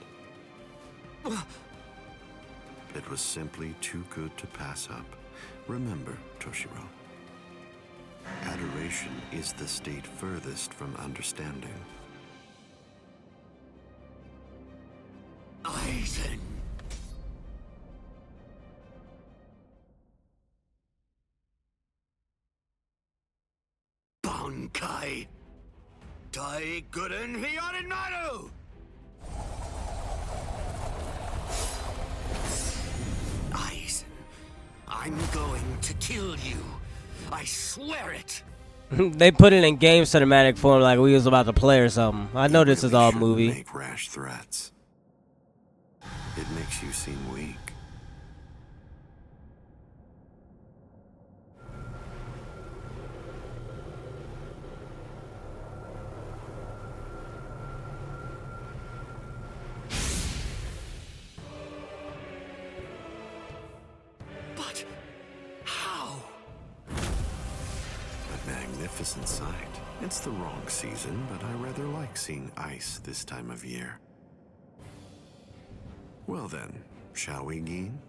It was simply too good to pass up. Remember, Toshiro, adoration is the state furthest from understanding. Aizen! Bankai! Dai Guden Hiyorimaru! Aizen, I'm going to kill you. I swear it. They put it in game cinematic form like we was about to play or something. I know this is all movie. Make rash threats. It makes you seem weak. But how? A magnificent sight. It's the wrong season, but I rather like seeing ice this time of year. Well then, shall we, Gin?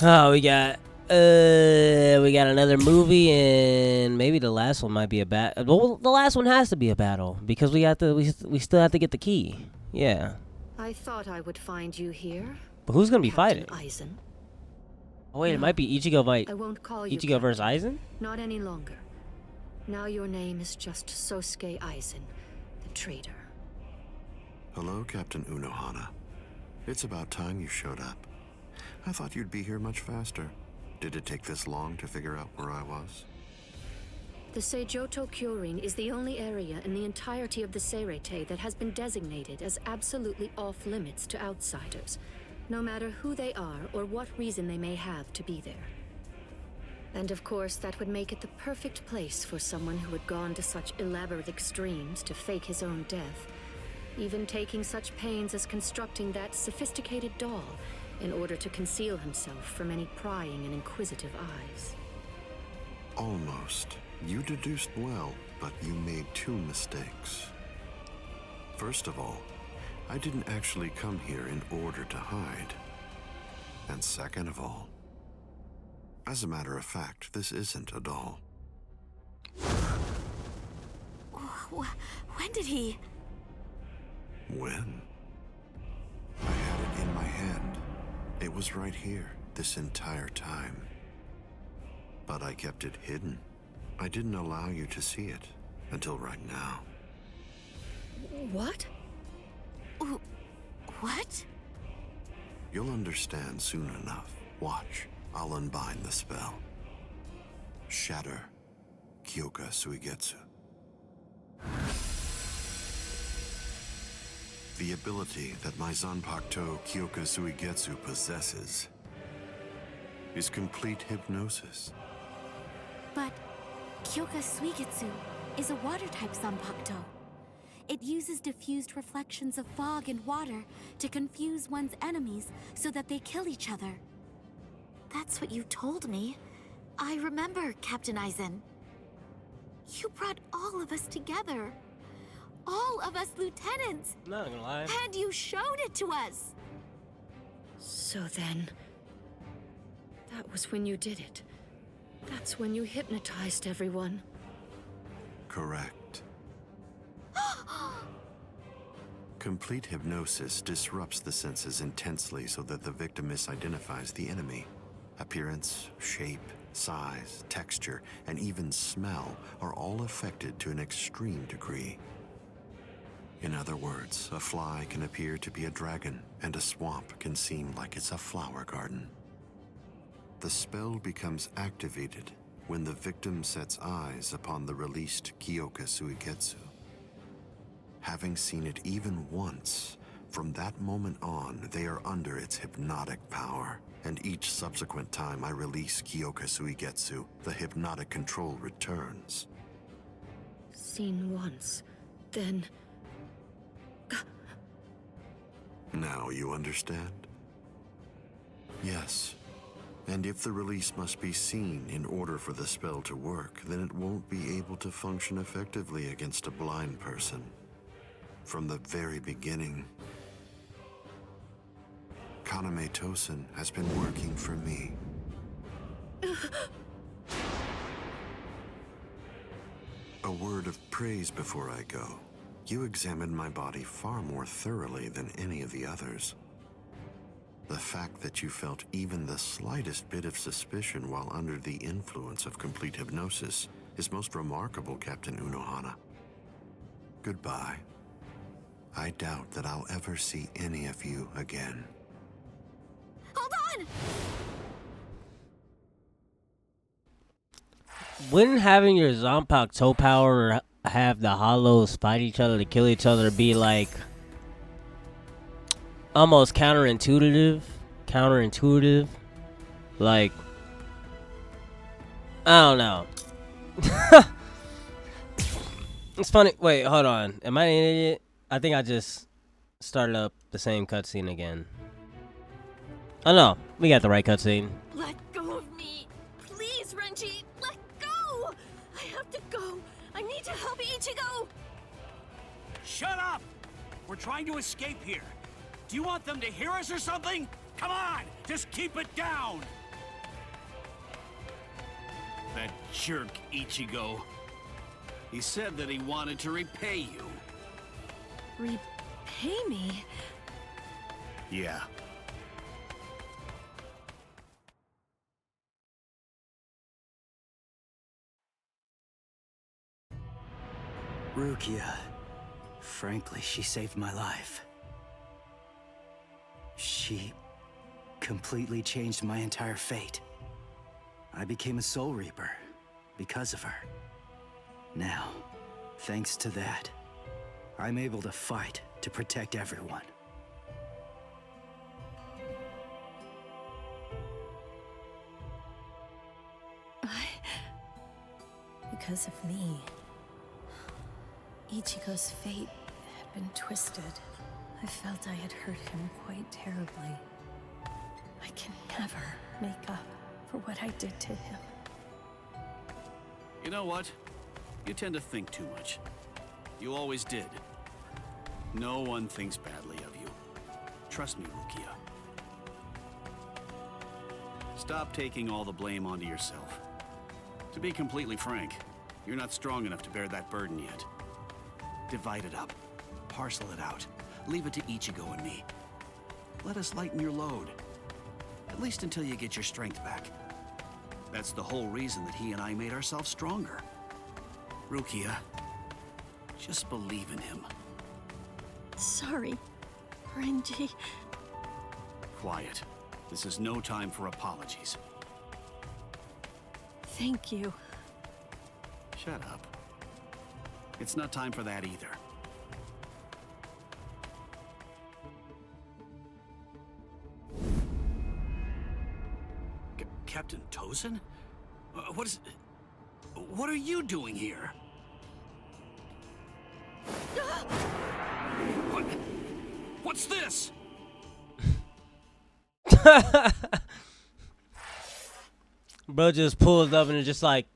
Oh, we got another movie, and maybe the last one might be a battle. Well, the last one has to be a battle because we still have to get the key. Yeah. I thought I would find you here. But who's gonna be Captain fighting? Aizen. Oh wait, No, it might be Ichigo. I won't call you Ichigo versus Aizen? Not any longer. Now your name is just Sosuke Aizen, the traitor. Hello, Captain Unohana. It's about time you showed up. I thought you'd be here much faster. Did it take this long to figure out where I was? The Seijoto Kyorin is the only area in the entirety of the Seirete that has been designated as absolutely off-limits to outsiders, no matter who they are or what reason they may have to be there. And of course, that would make it the perfect place for someone who had gone to such elaborate extremes to fake his own death, even taking such pains as constructing that sophisticated doll in order to conceal himself from any prying and inquisitive eyes. Almost. You deduced well, but you made two mistakes. First of all, I didn't actually come here in order to hide. And second of all, as a matter of fact, this isn't a doll. When did he? When? I had it in my hand. It was right here, this entire time. But I kept it hidden. I didn't allow you to see it until right now. What? What? You'll understand soon enough. Watch. I'll unbind the spell. Shatter Kyoka Suigetsu. The ability that my Zanpakuto Kyoka Suigetsu possesses is complete hypnosis. But Kyoka Suigetsu is a water-type Zanpakuto. It uses diffused reflections of fog and water to confuse one's enemies so that they kill each other. That's what you told me. I remember, Captain Aizen. You brought all of us together. All of us lieutenants. Not gonna lie. And you showed it to us. So then, that was when you did it. That's when you hypnotized everyone. Correct. Complete hypnosis disrupts the senses intensely so that the victim misidentifies the enemy. Appearance, shape, size, texture, and even smell are all affected to an extreme degree. In other words, a fly can appear to be a dragon, and a swamp can seem like it's a flower garden. The spell becomes activated when the victim sets eyes upon the released Kyoka Suigetsu. Having seen it even once, from that moment on, they are under its hypnotic power. And each subsequent time I release Kyoka Suigetsu, the hypnotic control returns. Seen once, then... Now you understand? Yes. And if the release must be seen in order for the spell to work, then it won't be able to function effectively against a blind person. From the very beginning, Kaname Tosen has been working for me. A word of praise before I go. You examined my body far more thoroughly than any of the others. The fact that you felt even the slightest bit of suspicion while under the influence of complete hypnosis is most remarkable, Captain Unohana. Goodbye. I doubt that I'll ever see any of you again. Hold on! Wouldn't having your Zanpakuto power have the hollows fight each other to kill each other be like almost counterintuitive? Like, I don't know. It's funny. Wait, hold on. Am I an idiot? I think I just started up the same cutscene again. Oh no, we got the right cutscene. Let go of me. Please, Renji. Let go. I have to go. I need to help Ichigo. Shut up! We're trying to escape here. Do you want them to hear us or something? Come on, just keep it down! That jerk Ichigo. He said that he wanted to repay you. Repay me? Yeah. Rukia. Frankly, she saved my life. She completely changed my entire fate. I became a Soul Reaper because of her. Now, thanks to that, I'm able to fight to protect everyone. Because of me, Ichigo's fate had been twisted. I felt I had hurt him quite terribly. I can never make up for what I did to him. You know what? You tend to think too much. You always did. No one thinks badly of you. Trust me, Rukia. Stop taking all the blame onto yourself. To be completely frank, you're not strong enough to bear that burden yet. Divide it up. Parcel it out. Leave it to Ichigo and me. Let us lighten your load. At least until you get your strength back. That's the whole reason that he and I made ourselves stronger. Rukia, just believe in him. Sorry, Renji. Quiet. This is no time for apologies. Thank you. Shut up. It's not time for that either. Captain Tozen? What are you doing here? What's this? Bro just pulls up and is just like...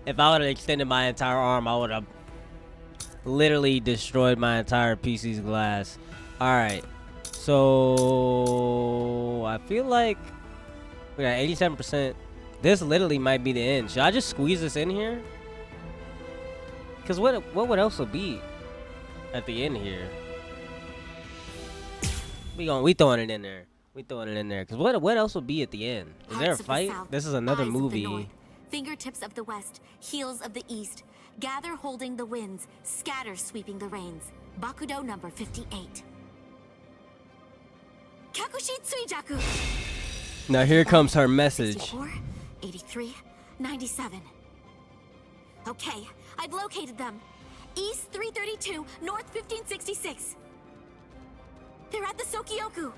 If I would have extended my entire arm, I would have literally destroyed my entire PC's glass. Alright. So... I feel like... We got 87%. This literally might be the end. Should I just squeeze this in here? Because what would else would be at the end here? We throwing it in there. We throwing it in there. Because what else would be at the end? Is there a fight? This is another movie. Fingertips of the west, heels of the east. Gather holding the winds, scatter sweeping the rains. Bakudo number 58. Kakushi Tsuijaku. Now here comes her message. 64, 83, 97. Okay, I've located them. East 332, north 1566. They're at the Sokioku.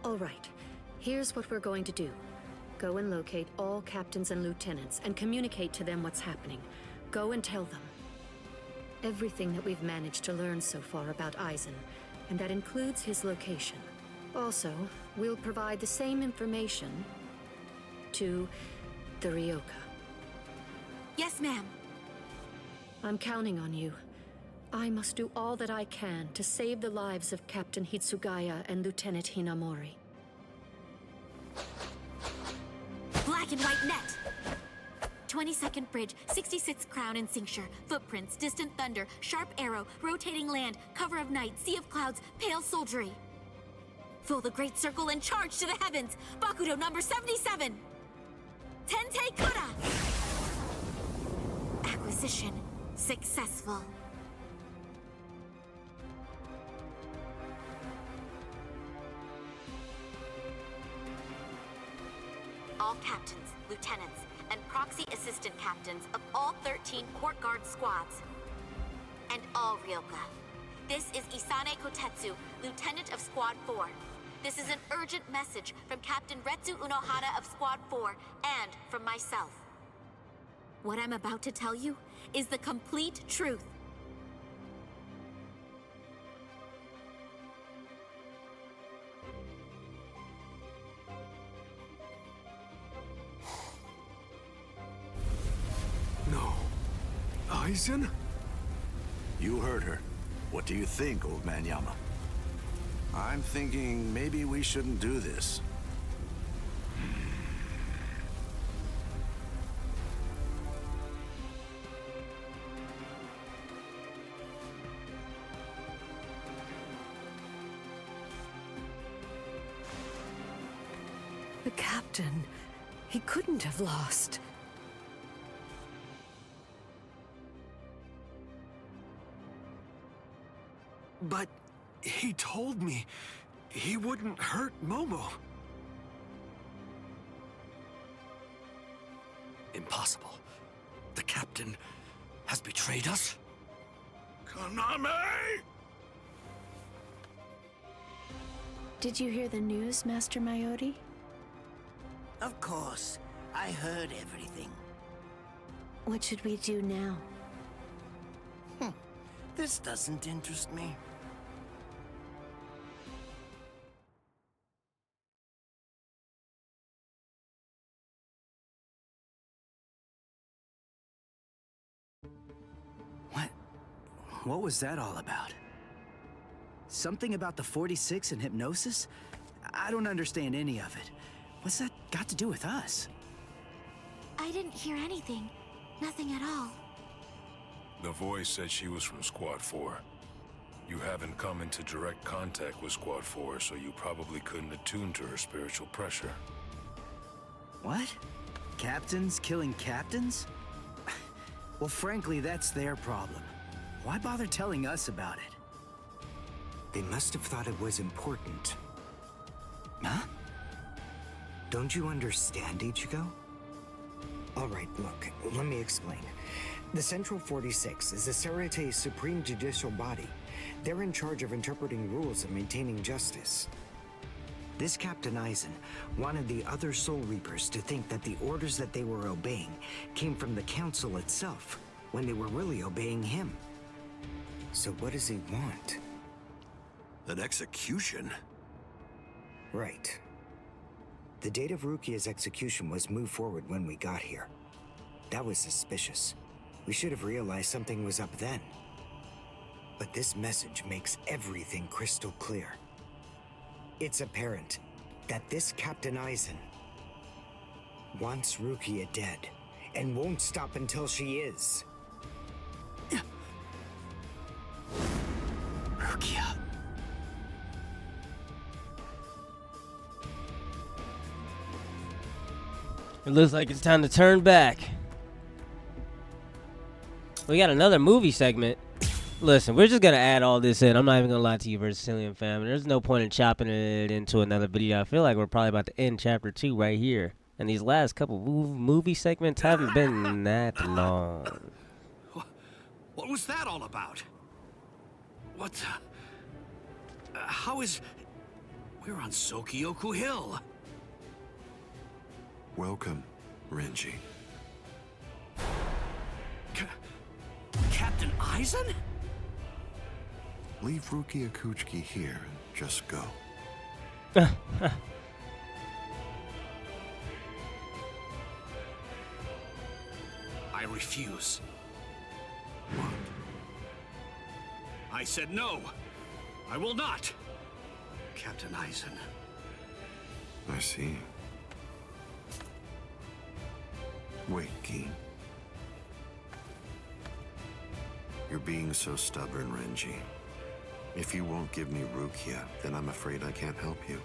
All right, here's what we're going to do. Go and locate all captains and lieutenants and communicate to them what's happening. Go and tell them everything that we've managed to learn so far about Aizen, and that includes his location. Also, we'll provide the same information to the Ryoka. Yes, ma'am. I'm counting on you. I must do all that I can to save the lives of Captain Hitsugaya and Lieutenant Hinamori. Black and white net. 22nd bridge, 66th crown and cincture. Footprints, distant thunder, sharp arrow, rotating land, cover of night, sea of clouds, pale soldiery. Fill the great circle and charge to the heavens. Bakudo number 77. Tente Kura. Acquisition successful. All captains, lieutenants, and proxy assistant captains of all 13 court guard squads. And all Ryoka. This is Isane Kotetsu, lieutenant of Squad 4. This is an urgent message from Captain Retsu Unohana of Squad 4 and from myself. What I'm about to tell you is the complete truth. No. Aizen? You heard her. What do you think, old man Yama? I'm thinking maybe we shouldn't do this. The captain, he couldn't have lost. But he told me he wouldn't hurt Momo. Impossible. The captain has betrayed us? Konami! Did you hear the news, Master Mayori? Of course. I heard everything. What should we do now? This doesn't interest me. What was that all about? Something about the 46 and hypnosis? I don't understand any of it. What's that got to do with us? I didn't hear anything. Nothing at all. The voice said she was from Squad 4. You haven't come into direct contact with Squad 4, so you probably couldn't attune to her spiritual pressure. What? Captains killing captains? Well, frankly, that's their problem. Why bother telling us about it? They must have thought it was important. Huh? Don't you understand, Ichigo? Alright, look, let me explain. The Central 46 is the Seireitei's supreme judicial body. They're in charge of interpreting rules and maintaining justice. This Captain Aizen wanted the other Soul Reapers to think that the orders that they were obeying came from the Council itself, when they were really obeying him. So what does he want? An execution? Right. The date of Rukia's execution was moved forward when we got here. That was suspicious. We should have realized something was up then. But this message makes everything crystal clear. It's apparent that this Captain Aizen wants Rukia dead, and won't stop until she is. Rukia. It looks like it's time to turn back. We got another movie segment. Listen, we're just gonna add all this in. I'm not even gonna lie to you, Versatilian fam. There's no point in chopping it into another video. I feel like we're probably about to end chapter 2 right here. And these last couple movie segments haven't been that long. What was that all about? What? How is... We're on Sokyoku Hill. Welcome, Renji. Captain Aizen? Leave Rukia Kuchiki here and just go. I refuse. What? I said no. I will not. Captain Aizen. I see. Wait, Geen. You're being so stubborn, Renji. If you won't give me Rukia, then I'm afraid I can't help you.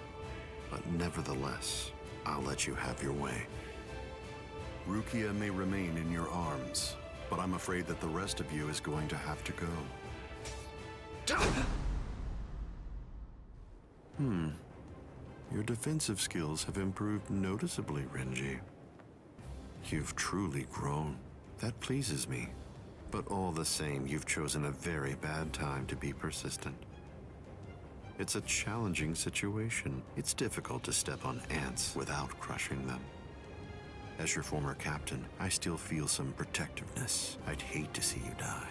But nevertheless, I'll let you have your way. Rukia may remain in your arms, but I'm afraid that the rest of you is going to have to go. Your defensive skills have improved noticeably, Renji. You've truly grown. That pleases me. But all the same, you've chosen a very bad time to be persistent. It's a challenging situation. It's difficult to step on ants without crushing them. As your former captain, I still feel some protectiveness. I'd hate to see you die.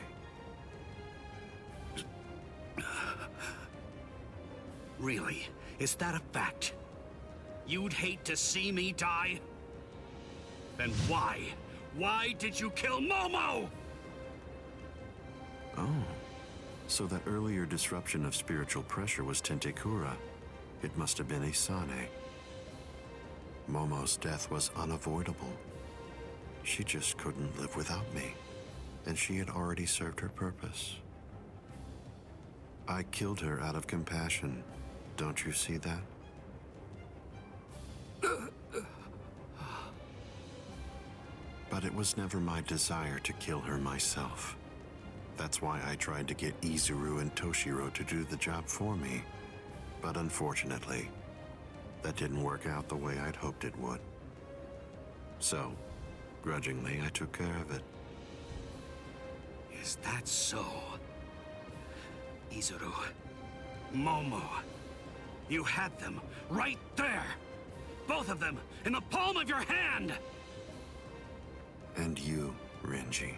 Really? Is that a fact? You'd hate to see me die? Then why? Why did you kill Momo? Oh, so that earlier disruption of spiritual pressure was Tentekura. It must have been Isane. Momo's death was unavoidable. She just couldn't live without me, and she had already served her purpose. I killed her out of compassion. Don't you see that? But it was never my desire to kill her myself. That's why I tried to get Izuru and Toshiro to do the job for me. But unfortunately, that didn't work out the way I'd hoped it would. So, grudgingly, I took care of it. Is that so? Izuru, Momo, you had them right there! Both of them in the palm of your hand! And you, Renji.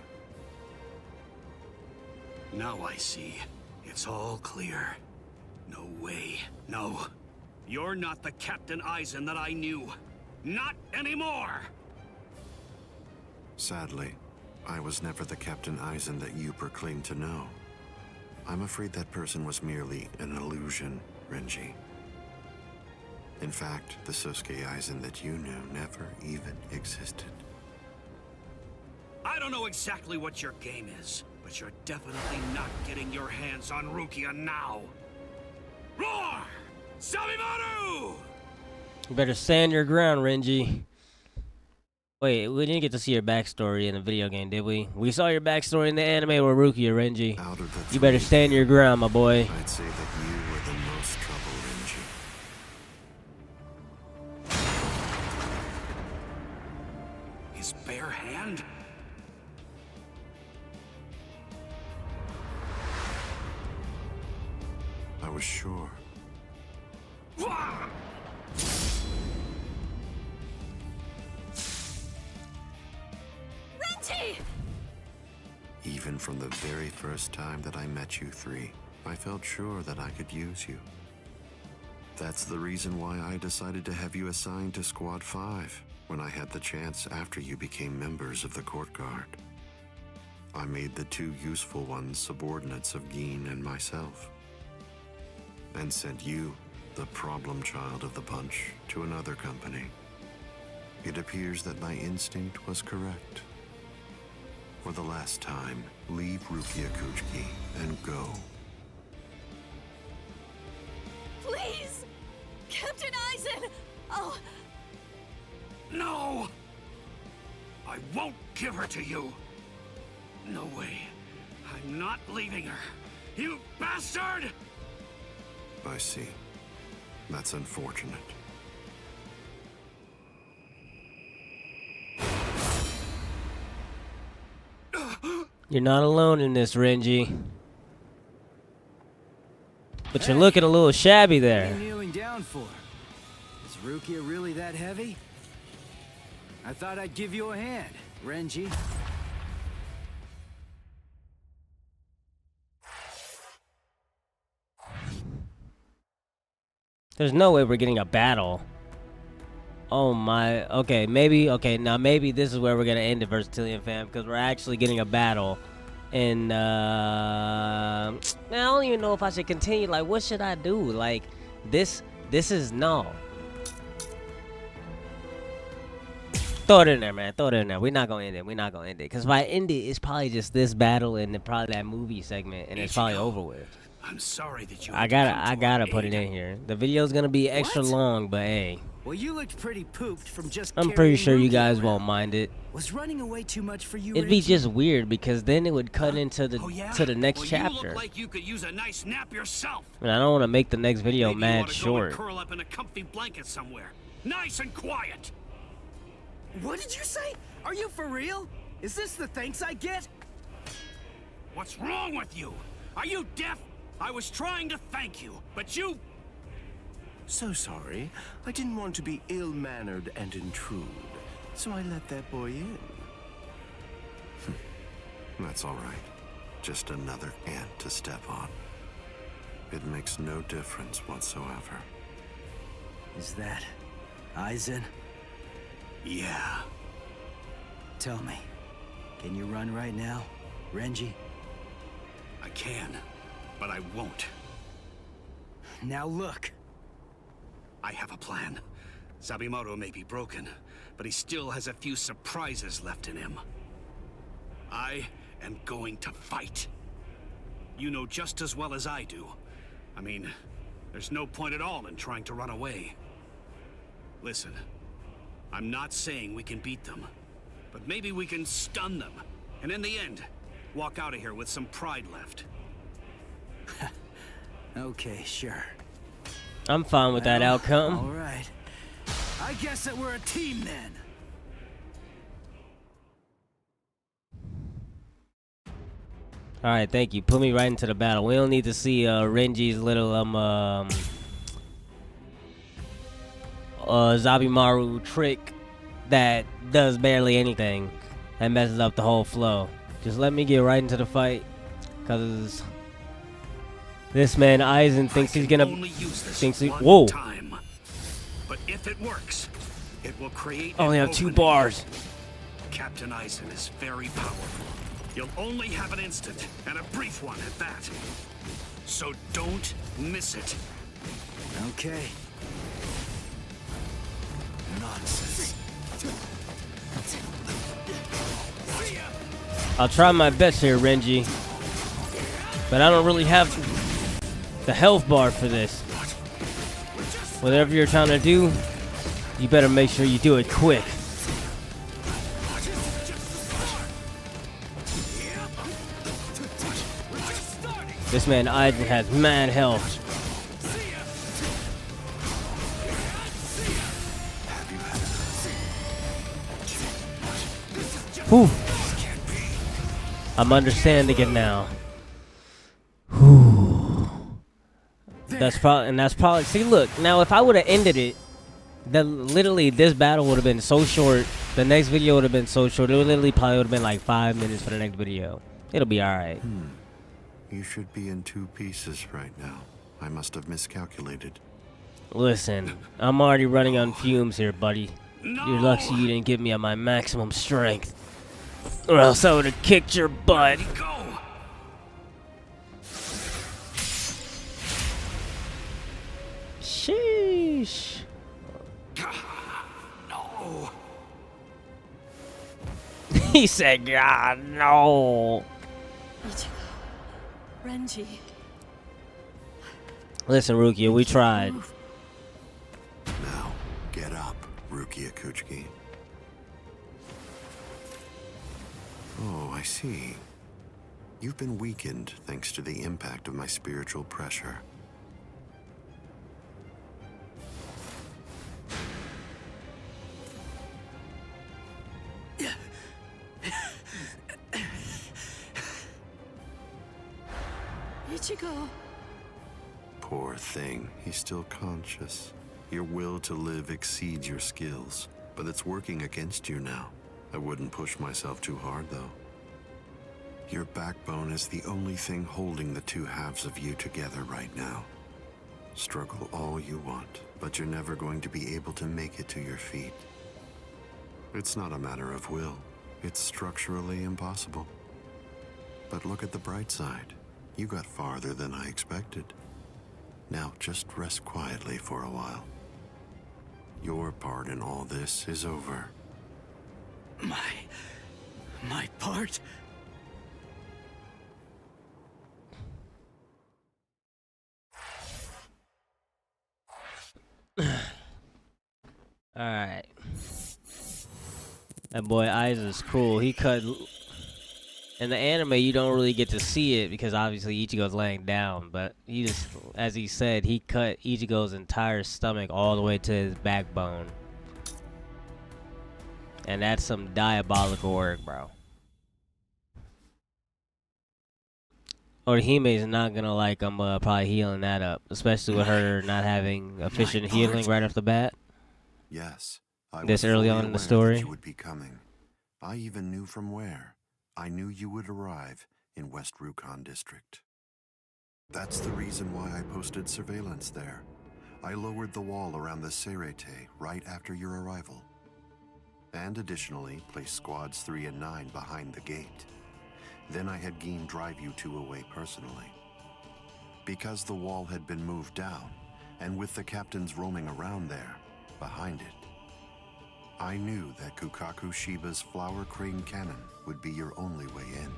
Now I see. It's all clear. No way. No. You're not the Captain Aizen that I knew. Not anymore! Sadly, I was never the Captain Aizen that you proclaimed to know. I'm afraid that person was merely an illusion, Renji. In fact, the Sosuke Aizen that you knew never even existed. I don't know exactly what your game is, but you're definitely not getting your hands on Rukia now. Roar! Sabimaru! You better stand your ground, Renji. Wait, we didn't get to see your backstory in the video game, did we? We saw your backstory in the anime with Rukia, Renji. You better stand your ground, my boy. I'd say that you were the most trouble, Renji. His bare hand? I was sure. Even from the very first time that I met you three, I felt sure that I could use you. That's the reason why I decided to have you assigned to Squad 5 when I had the chance after you became members of the Court Guard. I made the two useful ones subordinates of Gin and myself, and sent you, the problem child of the bunch, to another company. It appears that my instinct was correct. For the last time, leave Rukia Kuchiki and go. Please! Captain Aizen! Oh... No! I won't give her to you! No way. I'm not leaving her. You bastard! I see. That's unfortunate. You're not alone in this, Renji. But you're looking a little shabby there. What are you kneeling down for? Is Rukia really that heavy? I thought I'd give you a hand, Renji. There's no way we're getting a battle. Oh my, okay, now maybe this is where we're gonna end the Versatillion fam, because we're actually getting a battle. And I don't even know if I should continue. Like, what should I do? Like, this is no. Throw it in there, man. Throw it in there. We're not gonna end it. Because if I end it, it's probably just this battle and then probably that movie segment, and it's probably over with. I'm sorry that you. I gotta put it in here. The video's gonna be extra long, but hey. Well, you looked pretty pooped from just. I'm pretty sure you guys won't mind it. Was running away too much for you? It'd be just weird because then it would cut into the to the next well, chapter. You look like you could use a nice nap yourself. And I don't want to make the next video Maybe mad you short. Go and curl up in a comfy blanket somewhere, nice and quiet. What did you say? Are you for real? Is this the thanks I get? What's wrong with you? Are you deaf? I was trying to thank you, but you... So sorry. I didn't want to be ill-mannered and intrude, so I let that boy in. That's all right. Just another ant to step on. It makes no difference whatsoever. Is that Aizen? Yeah. Tell me, can you run right now, Renji? I can, but I won't. Now look. I have a plan. Sabimaru may be broken, but he still has a few surprises left in him. I am going to fight. You know just as well as I do. I mean, there's no point at all in trying to run away. Listen, I'm not saying we can beat them, but maybe we can stun them, and in the end, walk out of here with some pride left. Okay, sure. I'm fine with that outcome. All right. I guess that we're a team then. All right, thank you. Put me right into the battle. We don't need to see Renji's little Zabimaru trick that does barely anything. That messes up the whole flow. Just let me get right into the fight, cause this man Aizen thinks he's gonna whoa. Time. But if it works, it will create only have 2 bars. Captain Aizen is very powerful. You'll only have an instant, and a brief one at that. So don't miss it. Okay. Nonsense. I'll try my best here, Renji. But I don't really have the health bar for this. Whatever you're trying to do, you better make sure you do it quick. This man Aizen has mad health. Whew. I'm understanding it now. Whew. That's probably. See, look. Now, if I would have ended it, then literally this battle would have been so short. The next video would have been so short. It would literally probably would have been like 5 minutes for the next video. It'll be all right. You should be in 2 pieces right now. I must have miscalculated. Listen, I'm already running on fumes here, buddy. You're lucky you didn't get me at my maximum strength, or else I would have kicked your butt. Sheesh. No. He said, God, no. Ichigo. Renji. Listen, Rukia, we tried. Now, get up, Rukia Kuchiki. Oh, I see. You've been weakened thanks to the impact of my spiritual pressure. Ichigo. Poor thing, he's still conscious. Your will to live exceeds your skills, but it's working against you now. I wouldn't push myself too hard, though. Your backbone is the only thing holding the 2 halves of you together right now. Struggle all you want, but you're never going to be able to make it to your feet. It's not a matter of will. It's structurally impossible. But look at the bright side. You got farther than I expected. Now just rest quietly for a while. Your part in all this is over. My part? Alright. That boy Aizen's cool. He cut... In the anime, you don't really get to see it because obviously Ichigo's laying down. But he just, as he said, he cut Ichigo's entire stomach all the way to his backbone. And that's some diabolical work, bro. Orihime's not gonna like probably healing that up, especially with her not having efficient healing right off the bat. Yes, I this was early fully on in the aware story. that you would be coming. I even knew from where. I knew you would arrive in West Rukon District. That's the reason why I posted surveillance there. I lowered the wall around the Seirete right after your arrival. And additionally, placed squads 3 and 9 behind the gate. Then I had Gin drive you 2 away personally. Because the wall had been moved down, and with the captains roaming around there, behind it, I knew that Kukaku Shiba's flower crane cannon would be your only way in.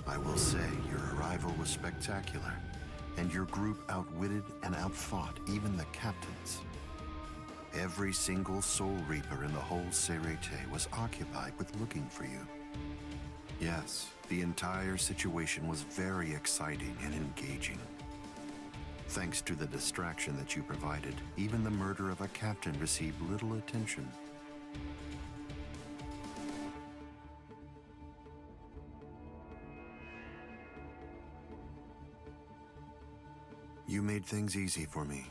I will say your arrival was spectacular, and your group outwitted and outfought even the captains. Every single Soul Reaper in the whole Seirete was occupied with looking for you. Yes, the entire situation was very exciting and engaging. Thanks to the distraction that you provided, even the murder of a captain received little attention. You made things easy for me.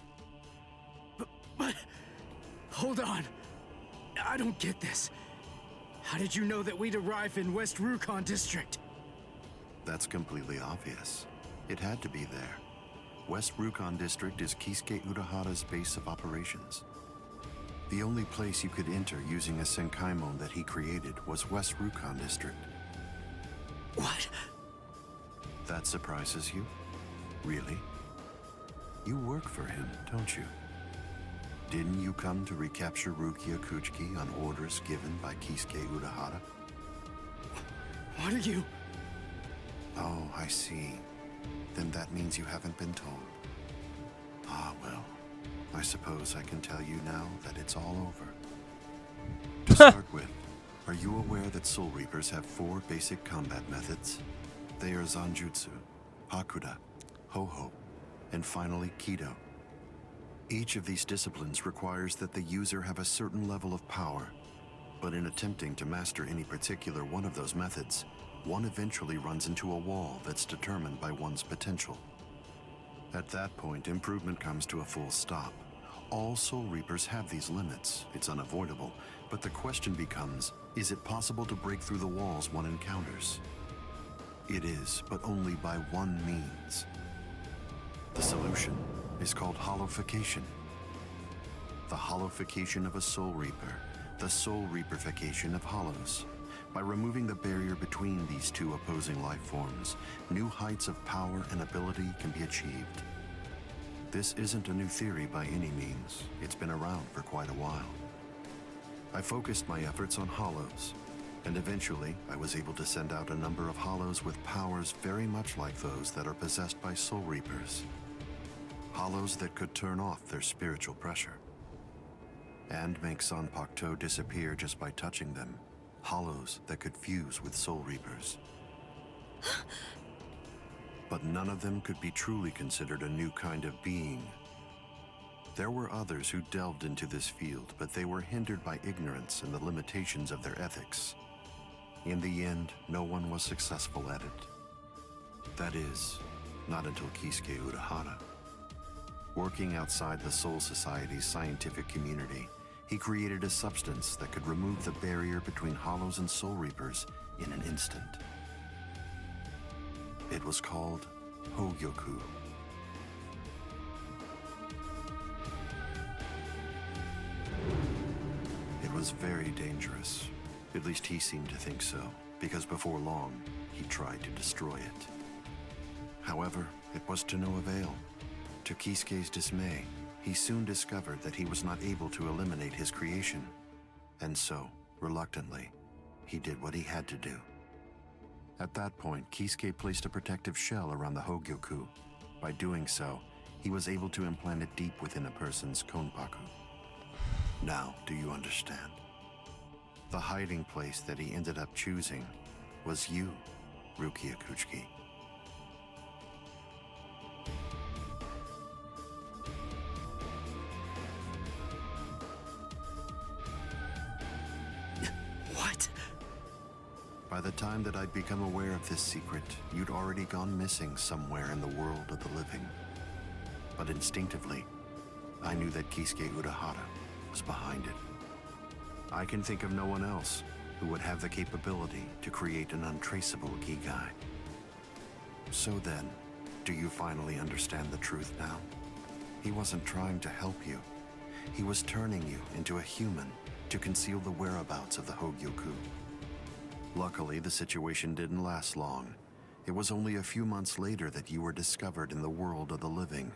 But hold on. I don't get this. How did you know that we'd arrive in West Rukon District? That's completely obvious. It had to be there. West Rukon District is Kisuke Urahara's base of operations. The only place you could enter using a Senkaimon that he created was West Rukon District. What? That surprises you? Really? You work for him, don't you? Didn't you come to recapture Rukia Kuchiki on orders given by Kisuke Urahara? What are you? Oh, I see. Then that means you haven't been told. Ah, well. I suppose I can tell you now that it's all over. To start with, are you aware that Soul Reapers have 4 basic combat methods? They are Zanjutsu, Hakuda, Ho-Ho, and finally Kido. Each of these disciplines requires that the user have a certain level of power, but in attempting to master any particular one of those methods, one eventually runs into a wall that's determined by one's potential. At that point, improvement comes to a full stop. All Soul Reapers have these limits. It's unavoidable, but the question becomes, is it possible to break through the walls one encounters? It is, but only by one means. The solution is called hollowification. The hollowification of a Soul Reaper, the Soul Reaperification of hollows. By removing the barrier between these two opposing life forms, new heights of power and ability can be achieved. This isn't a new theory by any means. It's been around for quite a while. I focused my efforts on hollows, and eventually I was able to send out a number of hollows with powers very much like those that are possessed by Soul Reapers. Hollows that could turn off their spiritual pressure and make Sanpakto disappear just by touching them. Hollows that could fuse with Soul Reapers. But none of them could be truly considered a new kind of being. There were others who delved into this field, but they were hindered by ignorance and the limitations of their ethics. In the end, no one was successful at it. That is, not until Kisuke Urahara. Working outside the Soul Society's scientific community, he created a substance that could remove the barrier between hollows and Soul Reapers in an instant. It was called Hogyoku. It was very dangerous. At least he seemed to think so, because before long, he tried to destroy it. However, it was to no avail. To Kisuke's dismay, he soon discovered that he was not able to eliminate his creation. And so, reluctantly, he did what he had to do. At that point, Kisuke placed a protective shell around the Hogyoku. By doing so, he was able to implant it deep within a person's konpaku. Now, do you understand? The hiding place that he ended up choosing was you, Rukia Kuchiki. What? By the time that I'd become aware of this secret, you'd already gone missing somewhere in the world of the living. But instinctively, I knew that Kisuke Urahara was behind it. I can think of no one else who would have the capability to create an untraceable Gigai. So then, do you finally understand the truth now? He wasn't trying to help you. He was turning you into a human to conceal the whereabouts of the Hogyoku. Luckily, the situation didn't last long. It was only a few months later that you were discovered in the world of the living.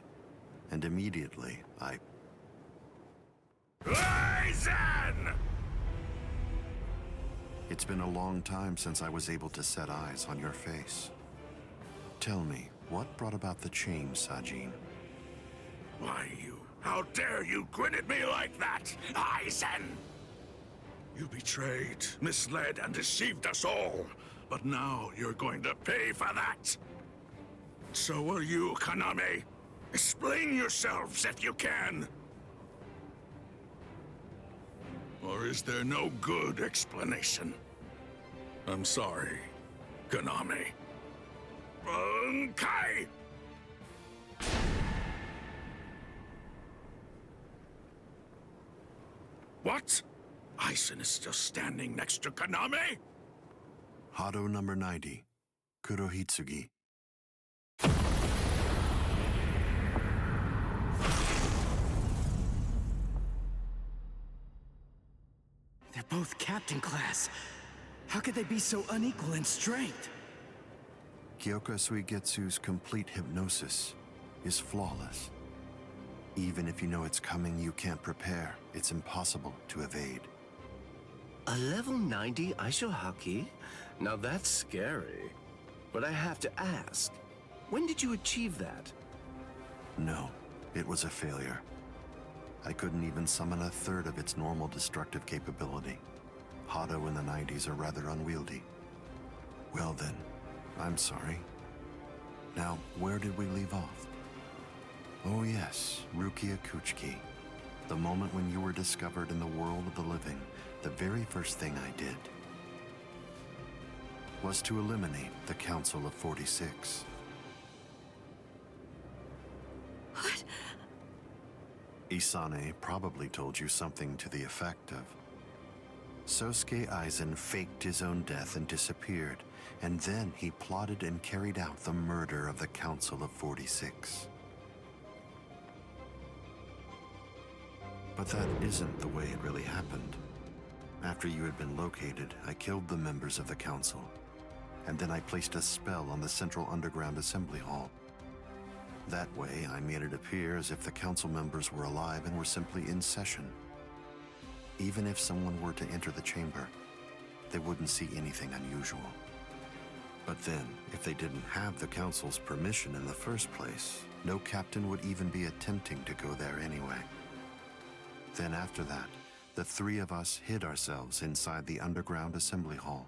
And immediately, Aizen! It's been a long time since I was able to set eyes on your face. Tell me, what brought about the change, Sajin? Why, you... How dare you grin at me like that, Aizen? You betrayed, misled, and deceived us all. But now you're going to pay for that. So will you, Kaname. Explain yourselves if you can. Or is there no good explanation? I'm sorry, Kaname. Bunkai! What? Aizen is still standing next to Kaname? Hado number 90, Kurohitsugi. both captain class. How could they be so unequal in strength? Kyoka Suigetsu's complete hypnosis is flawless. Even if you know it's coming, you can't prepare. It's impossible to evade. A level 90 Aisho Haki? Now that's scary. But I have to ask, when did you achieve that? No, it was a failure. I couldn't even summon a third of its normal destructive capability. Hado in the 90s are rather unwieldy. Well then, I'm sorry. Now, where did we leave off? Oh yes, Rukia Kuchiki. The moment when you were discovered in the world of the living, the very first thing I did was to eliminate the Council of 46. What? Isane probably told you something to the effect of, Sosuke Aizen faked his own death and disappeared, and then he plotted and carried out the murder of the Council of 46. But that isn't the way it really happened. After you had been located, I killed the members of the Council, and then I placed a spell on the Central Underground Assembly Hall. That way, I made it appear as if the Council members were alive and were simply in session. Even if someone were to enter the chamber, they wouldn't see anything unusual. But then, if they didn't have the Council's permission in the first place, no captain would even be attempting to go there anyway. Then after that, the three of us hid ourselves inside the underground assembly hall.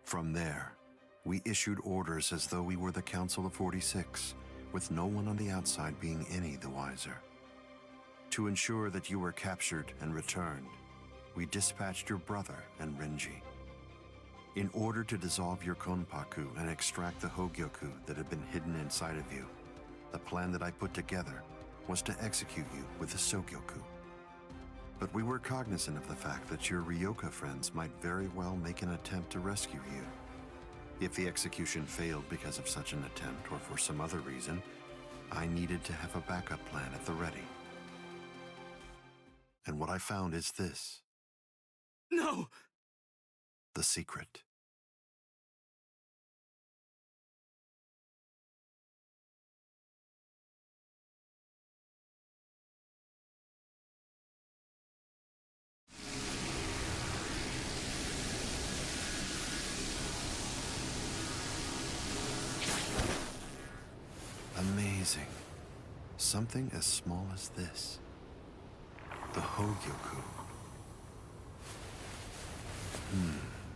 From there, we issued orders as though we were the Council of 46, with no one on the outside being any the wiser. To ensure that you were captured and returned, we dispatched your brother and Renji. In order to dissolve your Konpaku and extract the Hogyoku that had been hidden inside of you, the plan that I put together was to execute you with the Sogyoku. But we were cognizant of the fact that your Ryoka friends might very well make an attempt to rescue you. If the execution failed because of such an attempt or for some other reason, I needed to have a backup plan at the ready. And what I found is this. No! The secret. Amazing. Something as small as this. The Hogyoku.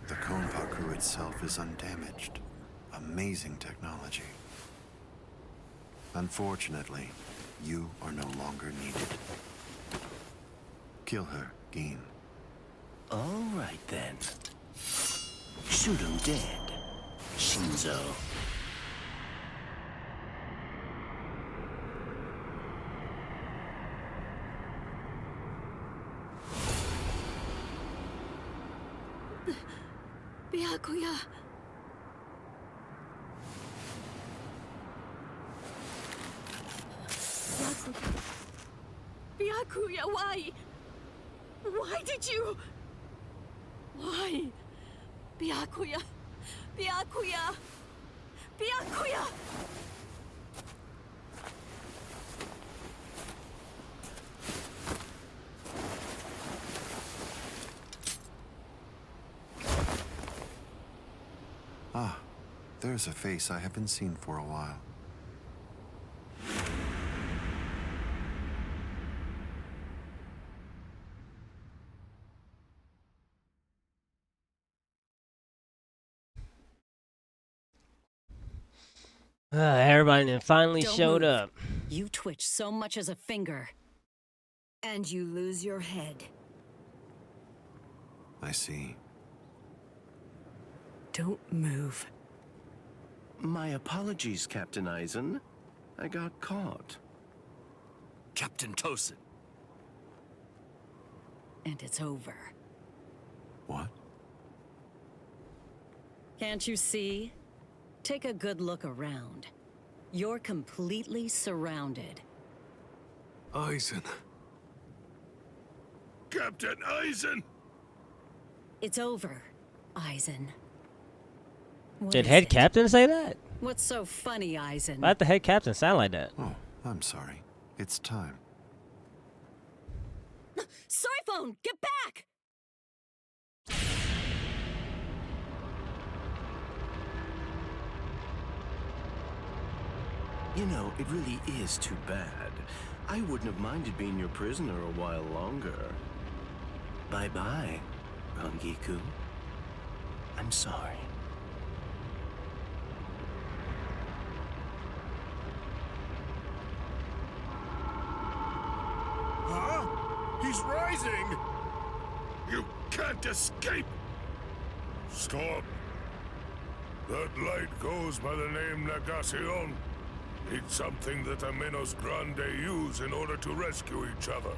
The Konpaku itself is undamaged. Amazing technology. Unfortunately, you are no longer needed. Kill her, Gin. All right then. Shoot him dead, Shinzo. Byakuya. Byakuya, why? Why did you? Why? Byakuya. Byakuya. Byakuya. Ah, there's a face I haven't seen for a while. Everybody finally Don't showed move. up. You twitch so much as a finger, and you lose your head. I see. Don't move. My apologies, Captain Aizen. I got caught. Captain Tosin. And it's over. What? Can't you see? Take a good look around. You're completely surrounded. Aizen. Captain Aizen! It's over, Eisen. What Did is head it? captain say that? What's so funny, Eisen? Why'd the head captain sound like that? Oh, I'm sorry. It's time. Soyphone, get back! You know, it really is too bad. I wouldn't have minded being your prisoner a while longer. Bye-bye, Rangiku. I'm sorry. Huh? He's rising! You can't escape! Stop. That light goes by the name Negacion. It's something that the Menos Grande use in order to rescue each other.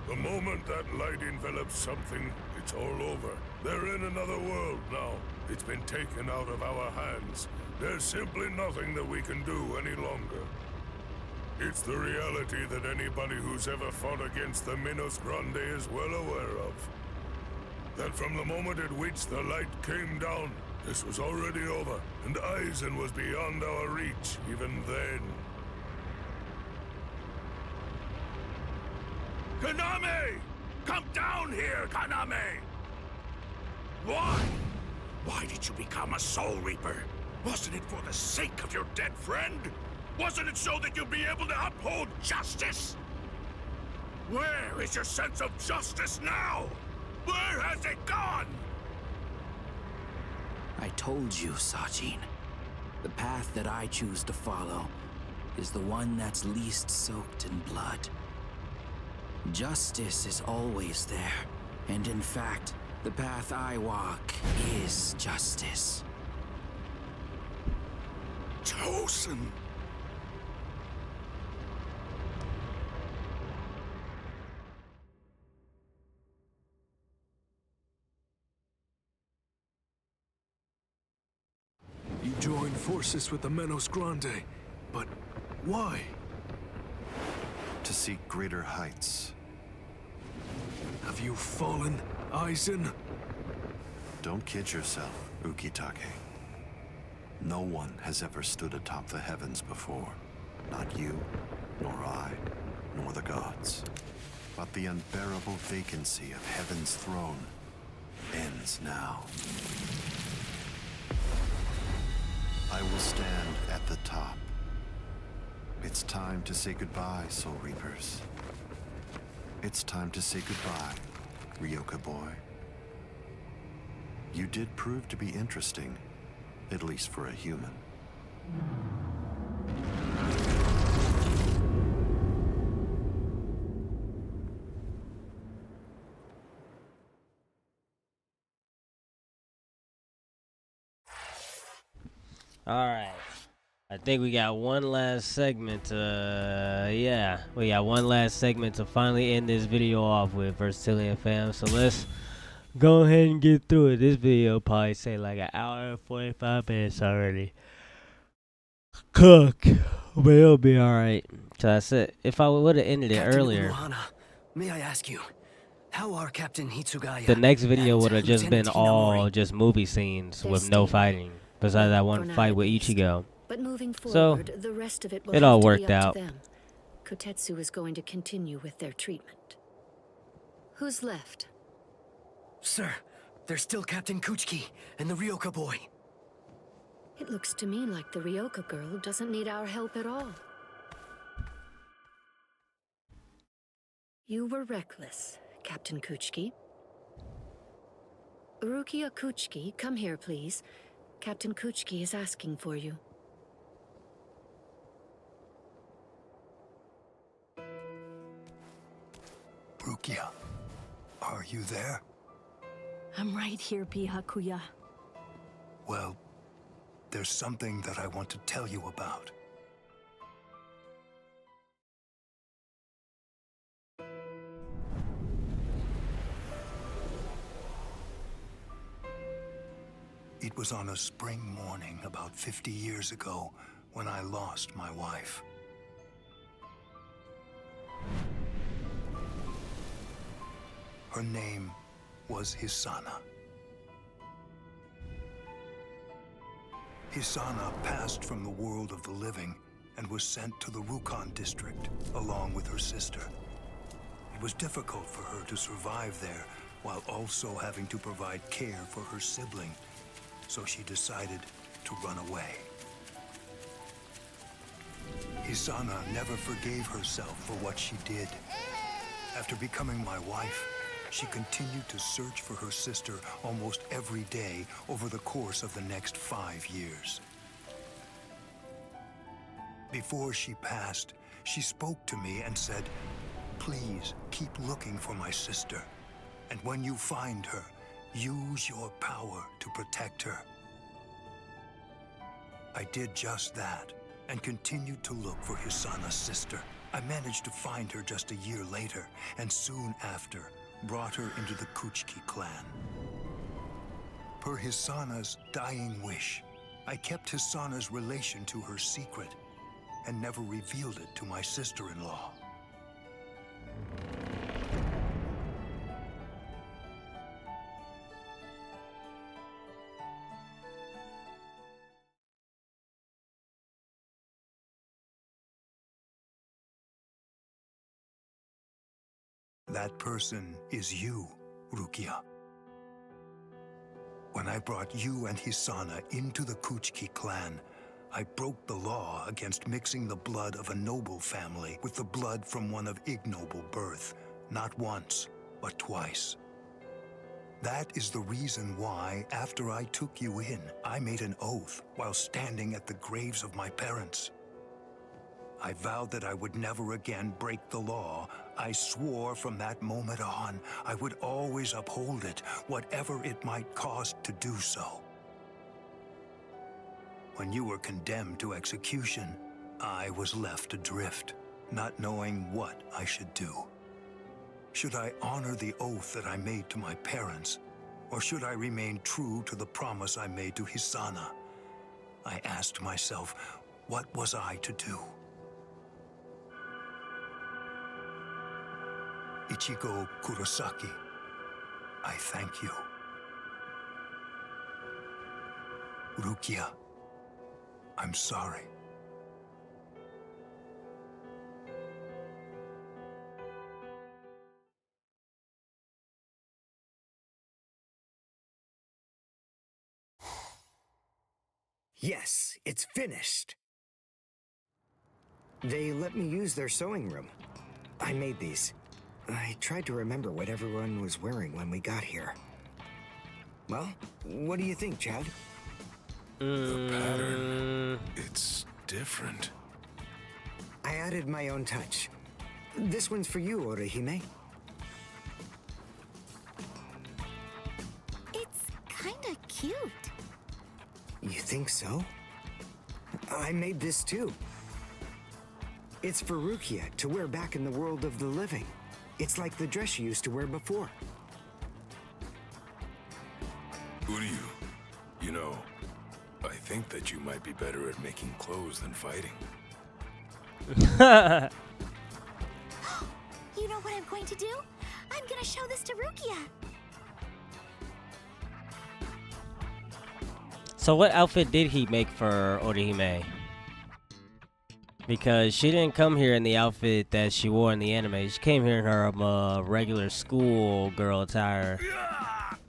The moment that light envelops something, it's all over. They're in another world now. It's been taken out of our hands. There's simply nothing that we can do any longer. It's the reality that anybody who's ever fought against the Menos Grande is well aware of. That from the moment at which the light came down, this was already over, and Eisen was beyond our reach even then. Kaname! Come down here, Kaname! Why? Why did you become a Soul Reaper? Wasn't it for the sake of your dead friend? Wasn't it so that you'd be able to uphold justice? Where is your sense of justice now? Where has it gone? I told you, Sajin. The path that I choose to follow is the one that's least soaked in blood. Justice is always there, and in fact, the path I walk is justice. Chosen! You joined forces with the Menos Grande, but why? To seek greater heights. Have you fallen, Eisen? Don't kid yourself, Ukitake. No one has ever stood atop the heavens before. Not you, nor I, nor the gods. But the unbearable vacancy of heaven's throne ends now. I will stand at the top. It's time to say goodbye, Soul Reapers. It's time to say goodbye, Ryoka boy. You did prove to be interesting, at least for a human. All right. I think we got one last segment. Yeah, we got one last segment to finally end this video off with, Versatilian fam. So let's go ahead and get through it. This video probably say like an hour and 45 minutes already. Cook, but it'll be all right. So that's it. If I would have ended it Captain earlier, Unohana, may I ask you, how are Captain Hitsugaya? the next video would have just Lieutenant been all Hinamori? just movie scenes They're with no stable. fighting, besides that one For now, fight at with least. Ichigo. But moving So, forward, the rest of it will it have all to worked be up out. to them. Kotetsu is going to continue with their treatment. Who's left? Sir, there's still Captain Kuchiki and the Ryoka boy. It looks to me like the Ryoka girl doesn't need our help at all. You were reckless, Captain Kuchiki. Rukia Kuchiki, come here, please. Captain Kuchiki is asking for you. Rukia, are you there? I'm right here, Byakuya. Well, there's something that I want to tell you about. It was on a spring morning about 50 years ago when I lost my wife. Her name was Hisana. Hisana passed from the world of the living and was sent to the Rukon district along with her sister. It was difficult for her to survive there while also having to provide care for her sibling, so she decided to run away. Hisana never forgave herself for what she did. After becoming my wife, she continued to search for her sister almost every day over the course of the next 5 years. Before she passed, she spoke to me and said, "Please keep looking for my sister, and when you find her, use your power to protect her." I did just that and continued to look for Hisana's sister. I managed to find her just a year later, and soon after, brought her into the Kuchiki clan. Per Hisana's dying wish, I kept Hisana's relation to her secret and never revealed it to my sister-in-law. That person is you, Rukia. When I brought you and Hisana into the Kuchiki clan, I broke the law against mixing the blood of a noble family with the blood from one of ignoble birth, not once, but twice. That is the reason why, after I took you in, I made an oath while standing at the graves of my parents. I vowed that I would never again break the law. I swore from that moment on, I would always uphold it, whatever it might cost to do so. When you were condemned to execution, I was left adrift, not knowing what I should do. Should I honor the oath that I made to my parents, or should I remain true to the promise I made to Hisana? I asked myself, what was I to do? Ichigo Kurosaki, I thank you. Rukia, I'm sorry. Yes, it's finished. They let me use their sewing room. I made these. I tried to remember what everyone was wearing when we got here. Well, what do you think, Chad? The pattern, it's different. I added my own touch. This one's for you, Orihime. It's kinda cute. You think so? I made this too. It's for Rukia to wear back in the world of the living. It's like the dress she used to wear before. Uryu, you know, I think that you might be better at making clothes than fighting. You know what I'm going to do? I'm gonna show this to Rukia. So what outfit did he make for Orihime? Because she didn't come here in the outfit that she wore in the anime. She came here in her regular school girl attire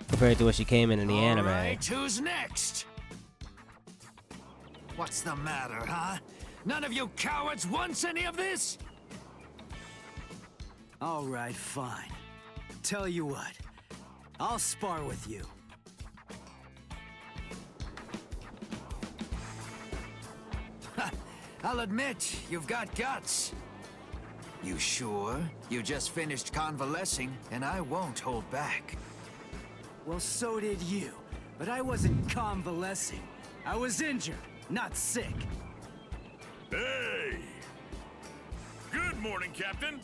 compared to what she came in the anime. Alright, who's next? What's the matter, huh? None of you cowards wants any of this? Alright, fine. Tell you what, I'll spar with you. I'll admit, you've got guts. You sure? You just finished convalescing, and I won't hold back. Well, so did you. But I wasn't convalescing. I was injured, not sick. Hey! Good morning, Captain.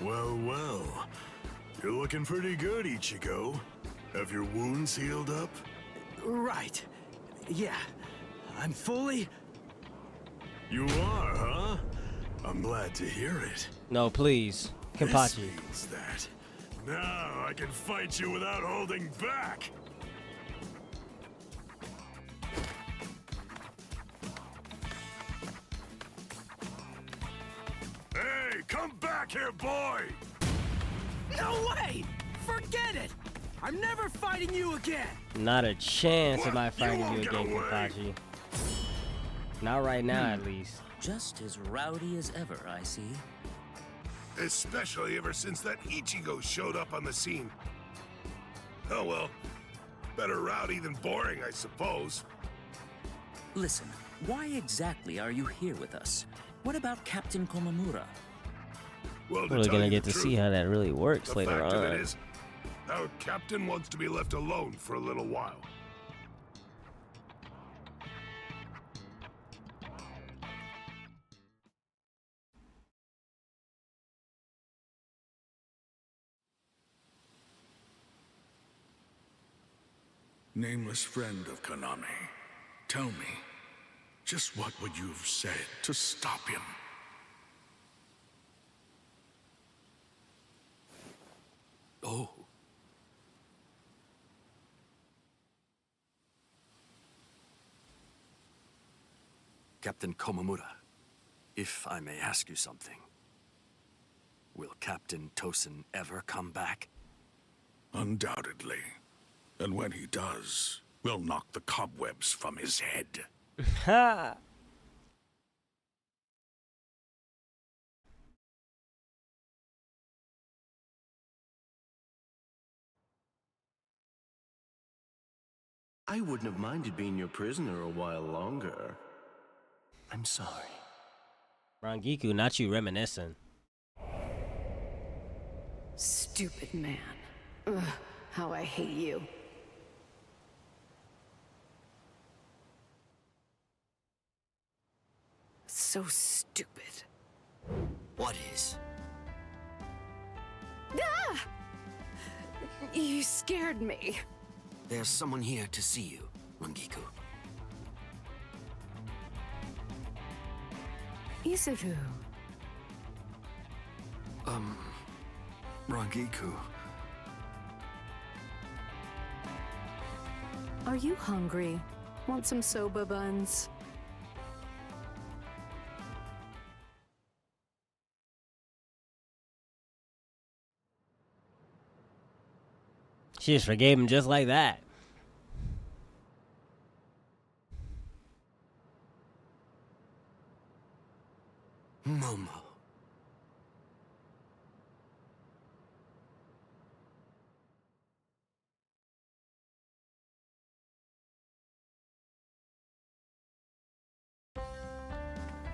Well, well. You're looking pretty good, Ichigo. Have your wounds healed up? Right. Yeah. I'm fully... You are, huh? I'm glad to hear it. No, please. This Kenpachi. means that Now I can fight you without holding back! Hey, come back here, boy! No way! Forget it! I'm never fighting you again! Not a chance am I fighting you again, Kenpachi. Not right now, at least. Just as rowdy as ever, I see. Especially ever since that Ichigo showed up on the scene. Oh well, better rowdy than boring, I suppose. Listen, why exactly are you here with us? What about Captain Komamura? Well, We're gonna get to see how that really works later The fact of on. it is, our captain wants to be left alone for a little while. Nameless friend of Konami, tell me, just what would you have said to stop him? Oh. Captain Komamura, if I may ask you something. Will Captain Tosin ever come back? Undoubtedly. And when he does, we'll knock the cobwebs from his head. Ha! I wouldn't have minded being your prisoner a while longer. I'm sorry. Rangiku, not you reminiscing. Stupid man. Ugh, how I hate you. So stupid. What is? Ah! You scared me. There's someone here to see you, Rangiku. Isuru. Rangiku. Are you hungry? Want some soba buns? She just forgave him just like that. Momo.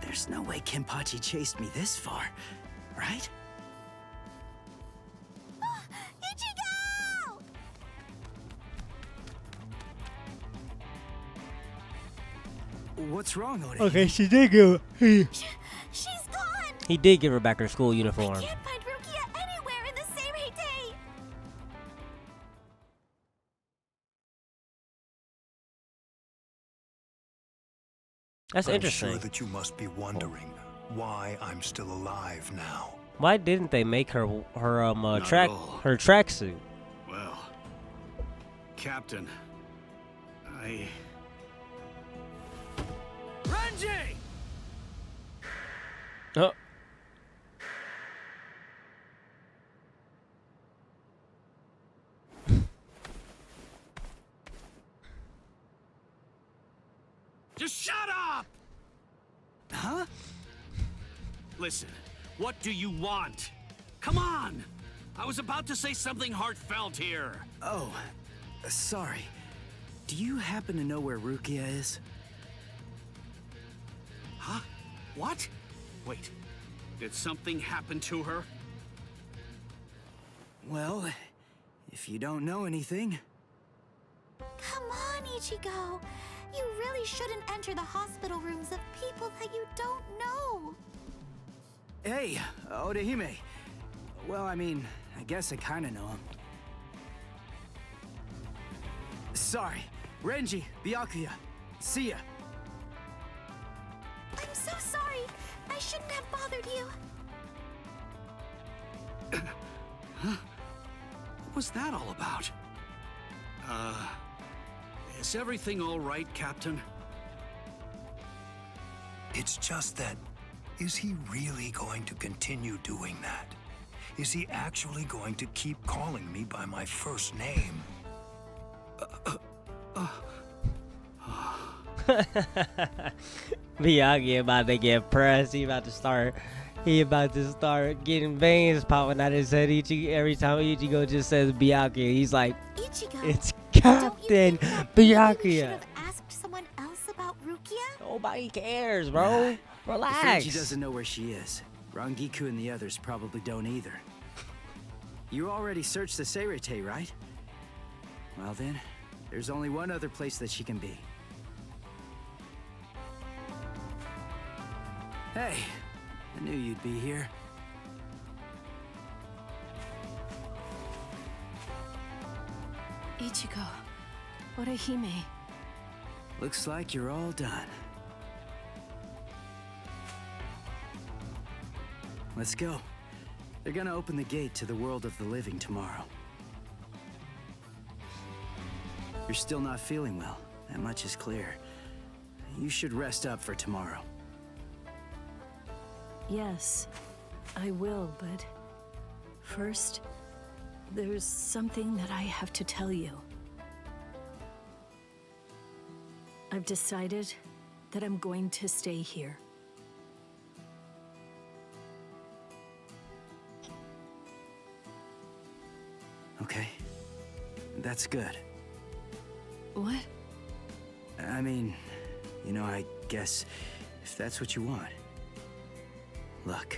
There's no way Kenpachi chased me this far, right? Ichigo! What's wrong, Ode? Okay, she did give. She's gone! He did give her back her school uniform. Can't find Rukia anywhere in the Seirei. That's interesting. I'm sure that you must be wondering why I'm still alive now. Why didn't they make her her Not track at all. her tracksuit? Well, Captain, I... Renji! Oh. Just shut up! Huh? Listen, what do you want? Come on! I was about to say something heartfelt here. Oh, sorry. Do you happen to know where Rukia is? Huh? What? Wait, did something happen to her? Well, if you don't know anything... Come on, Ichigo. You really shouldn't enter the hospital rooms of people that you don't know. Hey, Odahime. Well, I mean, I guess I kinda know him. Sorry. Renji, Byakuya. See ya. I'm so sorry. I shouldn't have bothered you. What was that all about? Is everything all right, Captain? It's just that, is he really going to continue doing that? Is he actually going to keep calling me by my first name? Miyagi about to get pressed. He about to start getting veins popping out his head. Every time Ichigo just says Byakuya, he's like, Ichigo, it's Captain Byakuya. asked someone else about Rukia? Nobody cares, bro. Relax. She doesn't know where she is. Rangiku and the others probably don't either. You already searched the Seirete, right? Well then, there's only one other place that she can be. Hey, I knew you'd be here. Ichigo, Orihime. Looks like you're all done. Let's go. They're gonna open the gate to the world of the living tomorrow. You're still not feeling well. That much is clear. You should rest up for tomorrow. Yes, I will, but first, there's something that I have to tell you. I've decided that I'm going to stay here. Okay, that's good. What? I mean, you know, I guess if that's what you want. Look,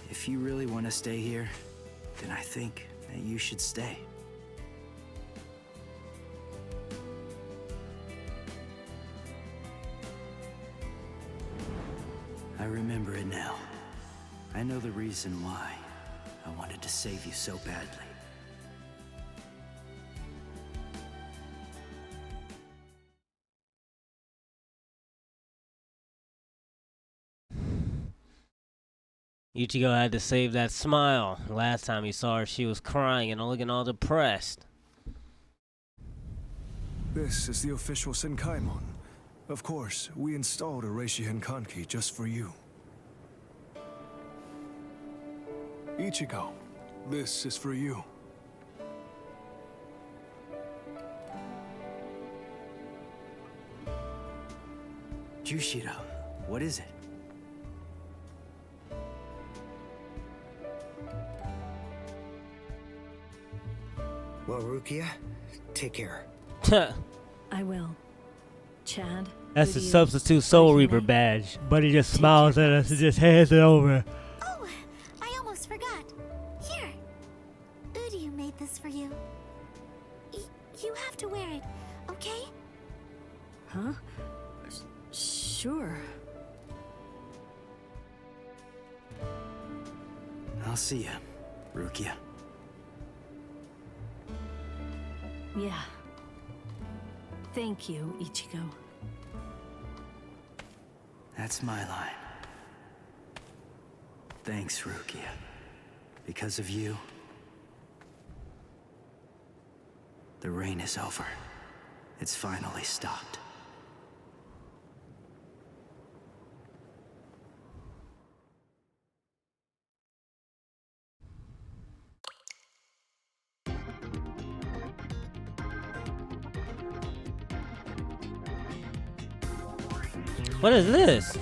if you really want to stay here, then I think that you should stay. I remember it now. I know the reason why I wanted to save you so badly. Ichigo had to save that smile. Last time he saw her, she was crying and looking all depressed. This is the official Senkaimon. Of course, we installed a Reishi Henkanki just for you. Ichigo, this is for you. Jushiro, what is it? Well, Rukia, take care. I will. Chad? That's the substitute Soul Reaper badge. But he just smiles at us and just hands it over. Oh, I almost forgot. Here. Uryu made this for you. You have to wear it, okay? Huh? Sure. I'll see ya, Rukia. Yeah. Thank you, Ichigo. That's my line. Thanks, Rukia. Because of you, the rain is over. It's finally stopped. What is this?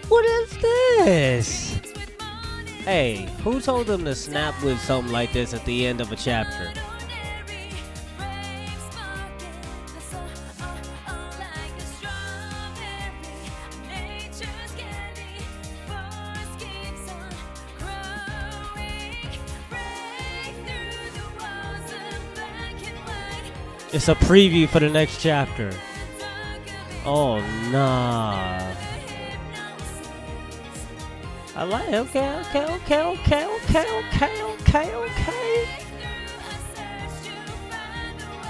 What is this? Hey, who told them to snap with something like this at the end of a chapter? It's a preview for the next chapter. Oh nah. I like it. Okay.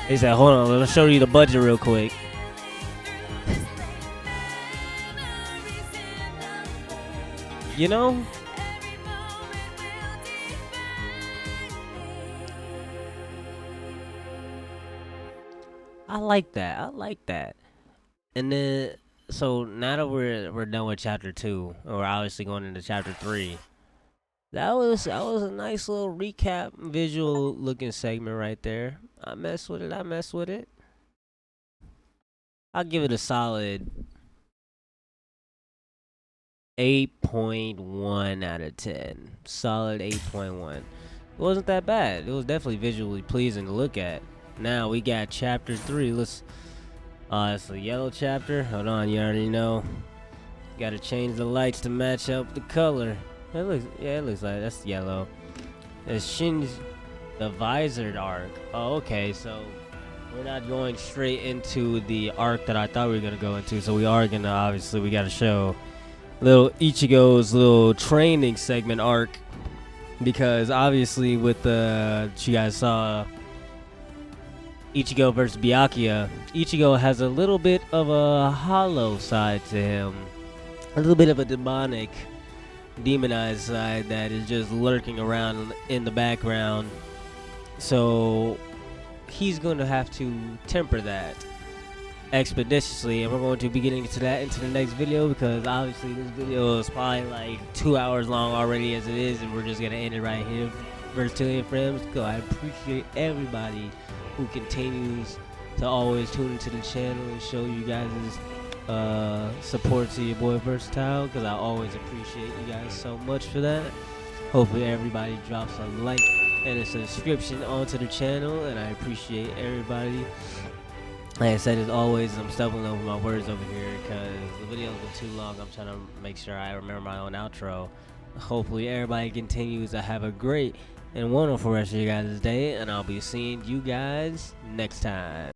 He said, hold on, let's show you the budget real quick. You know? I like that. And then, so now that we're done with chapter 2, or we're obviously going into chapter 3. That was a nice little recap, visual looking segment right there. I messed with it. I'll give it a solid 8.1 out of 10. Solid 8.1. It wasn't that bad. It was definitely visually pleasing to look at. Now we got chapter 3. Let's it's the yellow chapter. Hold on, you already know. Gotta change the lights to match up the color. It looks like that's yellow. It's Shin's the visored arc. Oh, okay, so we're not going straight into the arc that I thought we were gonna go into. So we are gonna, obviously, we gotta show little Ichigo's little training segment arc, because obviously with the you guys saw Ichigo versus Byakuya, Ichigo has a little bit of a hollow side to him, a little bit of a demonized side that is just lurking around in the background. So he's going to have to temper that expeditiously, and we're going to be getting into that into the next video, because obviously this video is probably like 2 hours long already as it is, and we're just going to end it right here. Versatilian Frames, I appreciate everybody who continues to always tune into the channel and show you guys' support to your boy Versatile, because I always appreciate you guys so much for that. Hopefully everybody drops a like and a subscription onto the channel, and I appreciate everybody. Like I said, as always, I'm stumbling over my words over here because the video's been too long. I'm trying to make sure I remember my own outro. Hopefully everybody continues to have a great and wonderful rest of your guys' day, and I'll be seeing you guys next time.